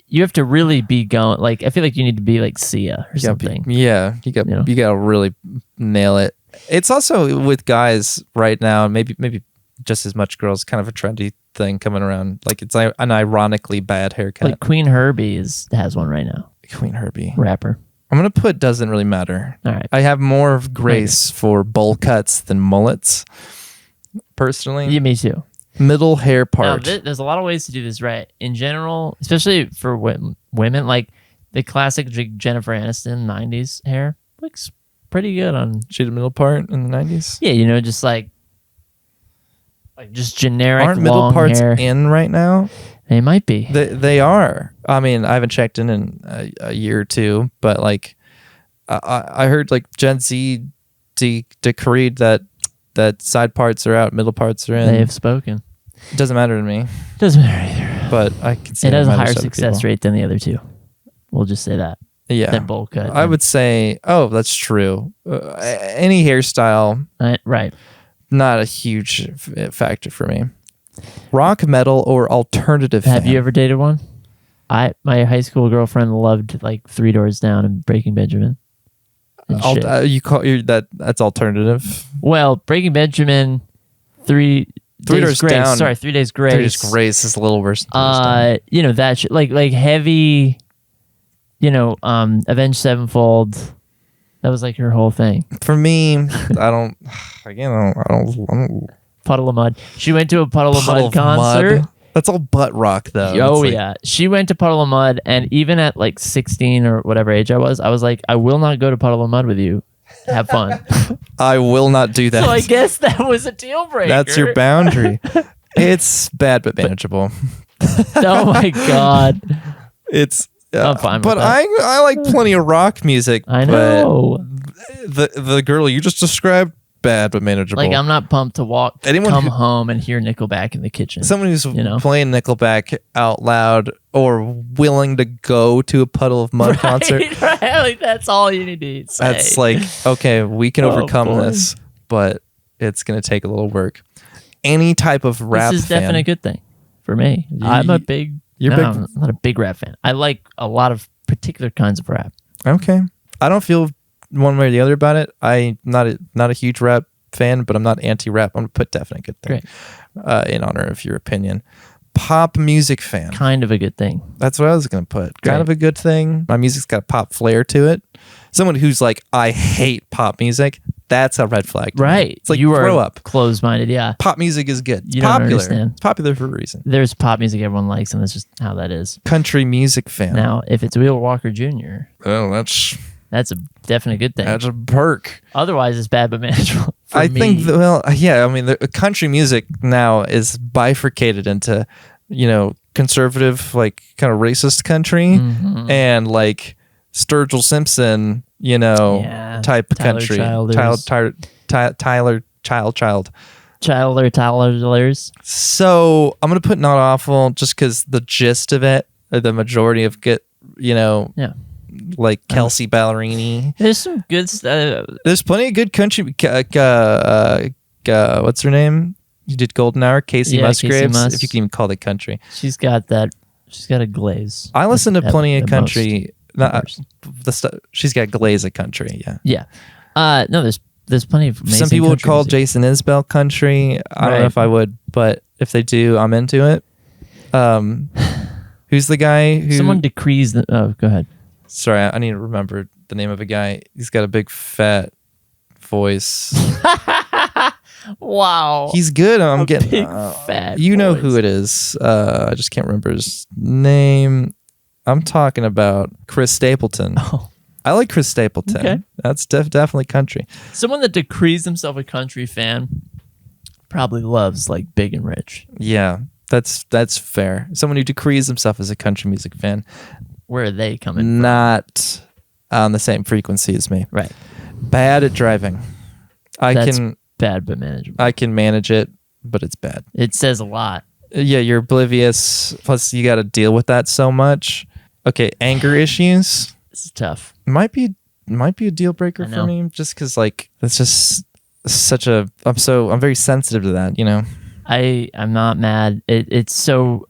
you have to really be going. Like I feel like you need to be like Sia or something. you got to really nail it. It's also with guys right now, maybe just as much girls. Kind of a trendy thing coming around. Like it's an ironically bad haircut. Like Queen Herbie has one right now. Queen Herbie Rapper. I'm gonna put doesn't really matter. All right. I have more of grace for bowl cuts than mullets. Personally, Yeah, me too. middle hair Now, part. there's a lot of ways to do this right. In general, especially for women, like the classic Jennifer Aniston 90s hair looks pretty good on. She had a middle part in the 90s. Yeah, just like just generic Aren't middle long parts hair. in right now? They might be. They are. I mean, I haven't checked in a year or two, but like I heard like Gen Z decreed that side parts are out, middle parts are in. They have spoken. It doesn't matter to me, Doesn't matter either. but I can see It has a higher matters to other success people. rate than the other two. We'll just say that. Yeah, Than bowl cut. I would say, oh, that's true. Any hairstyle, Right. not a huge factor for me. Rock, metal, or alternative. Have fan? you ever dated one? My high school girlfriend loved like Three Doors Down and Breaking Benjamin. And shit. You call that's alternative. Well, Breaking Benjamin, Three Days Grace. Down. Sorry, 3 Days Grace. 3 Days Grace is a little worse. Than That shit, like heavy. Avenged Sevenfold. That was like her whole thing. For me, I don't. Again, I don't. Puddle of Mud. She went to a Puddle of Mud concert. That's all butt rock, though. Oh yeah, she went to Puddle of Mud, and even at like 16 or whatever age I was like, I will not go to Puddle of Mud with you. Have fun. I will not do that. So I guess that was a deal breaker. That's your boundary. It's bad but manageable. Oh my god. It's. I'm fine with but that. I like plenty of rock music. I know. But the girl you just described, bad but manageable. Like I'm not pumped to come home and hear Nickelback in the kitchen. Someone who's playing Nickelback out loud or willing to go to a Puddle of Mud concert. Right? Like that's all you need to say. That's like, okay, we can overcome boy. this, but it's going to take a little work. Any type of rap This is fan. definitely a good thing for me. I'm a big... I'm not a big rap fan. I like a lot of particular kinds of rap. Okay. I don't feel one way or the other about it. I'm not a huge rap fan, but I'm not anti-rap. I'm going to put definitely good thing in honor of your opinion. Pop music fan. Kind of a good thing. That's what I was going to put. Kind of a good thing. My music's got a pop flair to it. Someone who's like, I hate pop music, that's a red flag. Right. It's like, you grow are up. Closed-minded, yeah. Pop music is good. It's You don't popular. understand. It's popular for a reason. There's pop music everyone likes, and that's just how that is. Country music fan. Now, if it's Wheeler Walker Jr., oh, that's a definitely good thing. that's a perk. Otherwise, it's bad but manageable. I think, the country music now is bifurcated into, conservative, like kind of racist country and like Sturgill Simpson, type Tyler country. Childers. Tyler Child. Child or toddlers. So I'm gonna put not awful just because the gist of it, or the majority of Yeah. like Kelsey Ballerini. There's some good stuff. There's plenty of good country. What's her name? You did Golden Hour, Casey Musgraves. If you can even call it country. She's got a glaze. I listen to plenty of country. She's got glaze of country. Yeah. Yeah. No, there's plenty of amazing some people would call music. Jason Isbell country. I don't know if I would, but if they do, I'm into it. Who's the guy who... Someone decrees the... Oh, go ahead. Sorry, I need to remember the name of a guy. He's got a big fat voice. Wow. He's good. I'm getting... big fat You know voice. who it is. I just can't remember his name. I'm talking about Chris Stapleton. Oh. I like Chris Stapleton. Okay. That's definitely country. Someone that decrees himself a country fan probably loves like Big and Rich. Yeah, that's fair. Someone who decrees himself as a country music fan. Where are they coming from? Not on the same frequency as me. Right. Bad at driving. That's bad but manageable. I can manage it, but it's bad. It says a lot. Yeah, you're oblivious. Plus, you got to deal with that so much. Okay, anger issues This is tough. might be a deal breaker I for know. me. Just because, like, it's just such a. I'm very sensitive to that. You know. I'm not mad. It's so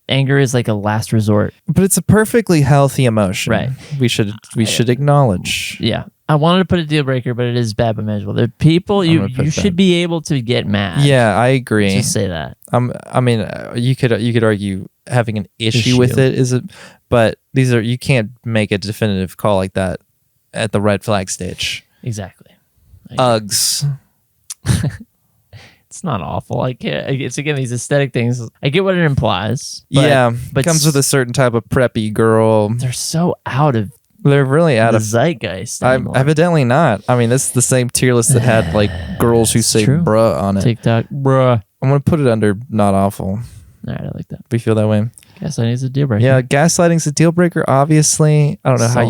anger is like a last resort. But it's a perfectly healthy emotion. Right. We should acknowledge. Yeah. I wanted to put a deal breaker, but it is bad but manageable. There are people I'm you gonna put should that. be able to get mad. Yeah, I agree. Just say that. I mean, you could argue having an issue with it is but you can't make a definitive call like that at the red flag stage. Exactly. Uggs. It's not awful. I can't. It's again these aesthetic things. I get what it implies. But, Yeah, but comes with a certain type of preppy girl. They're so out of They're really out the of. zeitgeist. I'm anymore. evidently not. I mean, this is the same tier list that had like girls who say true. "bruh" on it. TikTok, bruh. I'm gonna put it under not awful. All right, I like that. We feel that way. Guess I need a deal breaker. Yeah, gaslighting's a deal breaker. Obviously, I don't know how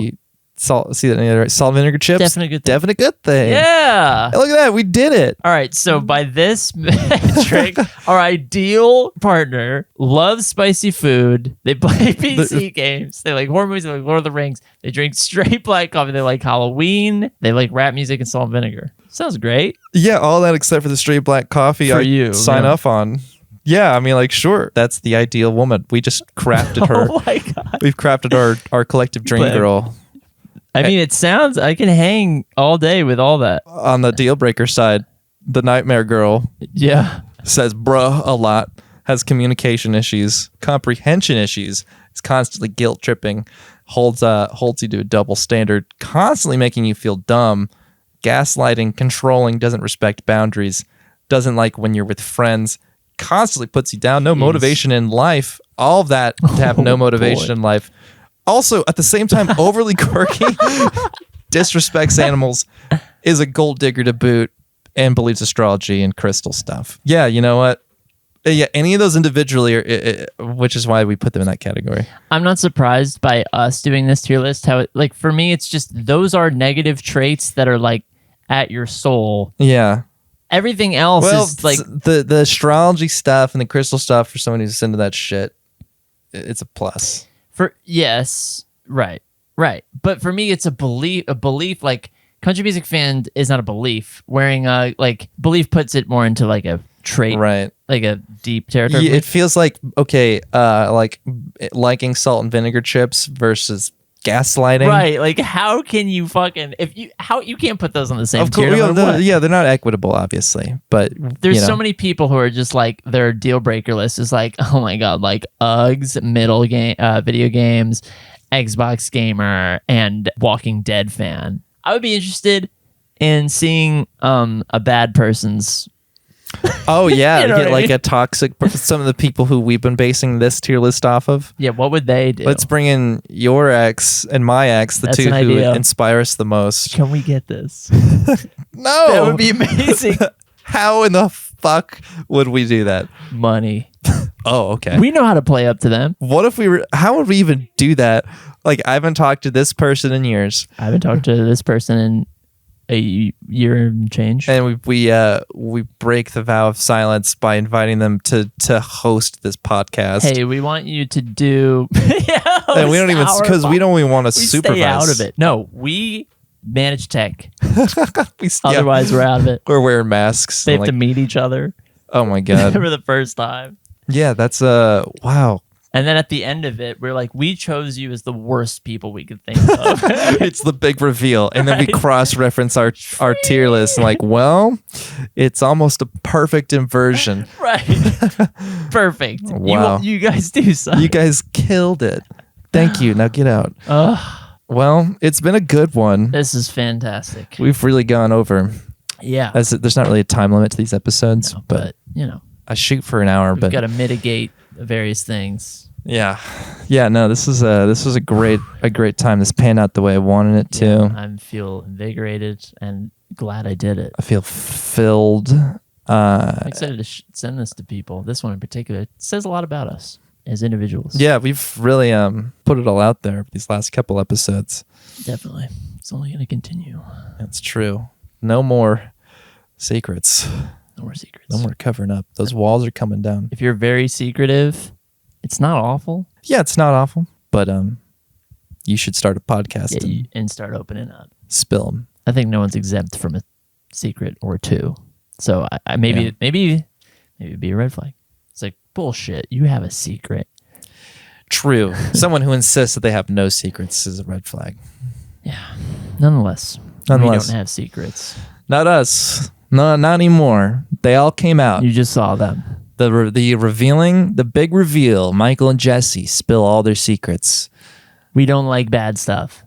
Salt. you see that any other salt and vinegar chips. Definitely good thing. Definitely good thing. Yeah. Hey, look at that, we did it. All right, so by this metric, our ideal partner loves spicy food. They play PC games. They like horror movies. They like Lord of the Rings. They drink straight black coffee. They like Halloween. They like rap music and salt and vinegar. Sounds great. Yeah, all that except for the straight black coffee. For I you, sign yeah. off on. Yeah, I mean, like, sure, that's the ideal woman. We just crafted her. Oh my god. We've crafted our collective dream But- girl. I mean, it sounds. I can hang all day with all that. On the deal breaker side, the nightmare girl Yeah. says bruh a lot, has communication issues, comprehension issues, is constantly guilt tripping, holds you to a double standard, constantly making you feel dumb, gaslighting, controlling, doesn't respect boundaries, doesn't like when you're with friends, constantly puts you down, no Jeez. motivation in life, all of that to have no Oh, motivation boy. in life. Also, at the same time, overly quirky, disrespects animals, is a gold digger to boot, and believes astrology and crystal stuff. Yeah, you know what? Yeah, any of those individually, which is why we put them in that category. I'm not surprised by us doing this tier list. How it, like for me, it's just those are negative traits that are like at your soul. Yeah. Everything else Well, is like the astrology stuff and the crystal stuff for someone who's into that shit, it's a plus. for yes, right. But for me, it's a belief. A belief like country music fan is not a belief. Wearing a like belief puts it more into like a trait, Right. like a deep territory. Yeah, it feels like, okay, like liking salt and vinegar chips versus gaslighting. Right, like how can you fucking you can't put those on the same Of course, tier? No matter what. they're not equitable, obviously, but There's you know. so many people who are just like their deal breaker list is like, oh my god, like Uggs, middle game, video games, Xbox gamer, and Walking Dead fan. I would be interested in seeing a bad person's. Oh yeah, You know get what I like mean? a toxic. Some of the people who we've been basing this tier list off of. Yeah, what would they do? Let's bring in your ex and my ex, the That's two an who idea. inspire us the most. Can we get this? No, That would be amazing. How in the fuck would we do that? Money. Oh, okay. We know how to play up to them. What if we were? How would we even do that? Like, I haven't talked to this person in years. I haven't talked to this person in a year and change. And we break the vow of silence by inviting them to host this podcast. Hey, we want you to do. And we don't even want to supervise. Stay out of it. No, we manage tech. Yeah. Otherwise, we're out of it. We're wearing masks. They have to meet each other Oh my god! for the first time. Yeah, that's wow. And then at the end of it, we're like, we chose you as the worst people we could think of. It's the big reveal. And then we cross-reference our tier list and like, well, it's almost a perfect inversion. Right. Perfect. Wow. You guys do something. You guys killed it. Thank you. Now get out. Well, it's been a good one. This is fantastic. We've really gone over. Yeah. There's not really a time limit to these episodes, No, but you know, I shoot for an hour. we've But got to mitigate various things. yeah. No, this was a great time. This panned out the way I wanted it to. Yeah, I feel invigorated and glad I did it. I feel filled. I'm excited to send this to people. This one in particular, it says a lot about us as individuals. Yeah, we've really put it all out there these last couple episodes. Definitely. It's only going to continue. That's true. No more secrets. No more secrets. No more covering up. Those walls are coming down. If you're very secretive, it's not awful. Yeah, it's not awful, but you should start a podcast and start opening up. Spill them. I think no one's exempt from a secret or two. So maybe it'd be a red flag. It's like, bullshit, you have a secret. True. Someone who insists that they have no secrets is a red flag. Yeah. Nonetheless, we don't have secrets. Not us. No, not anymore. They all came out. You just saw them. The big reveal. Michael and Jesse spill all their secrets. We don't like bad stuff.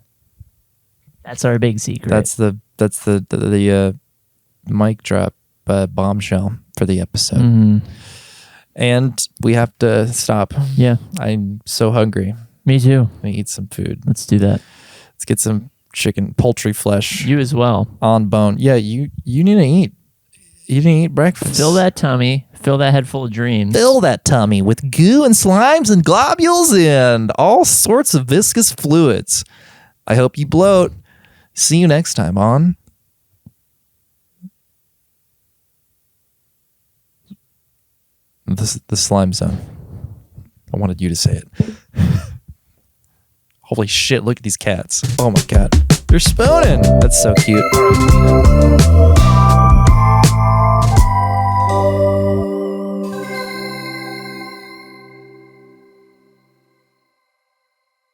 That's our big secret. That's the mic drop bombshell for the episode. Mm-hmm. And we have to stop. Yeah. I'm so hungry. Me too. Let me eat some food. Let's do that. Let's get some poultry flesh. You as well. On bone. Yeah, you need to eat. You need to eat breakfast. Fill that tummy. Fill that head full of dreams. Fill that tummy with goo and slimes and globules and all sorts of viscous fluids. I hope you bloat. See you next time on the slime zone. I wanted you to say it. Holy shit, look at these cats. Oh my god. They're spooning. That's so cute.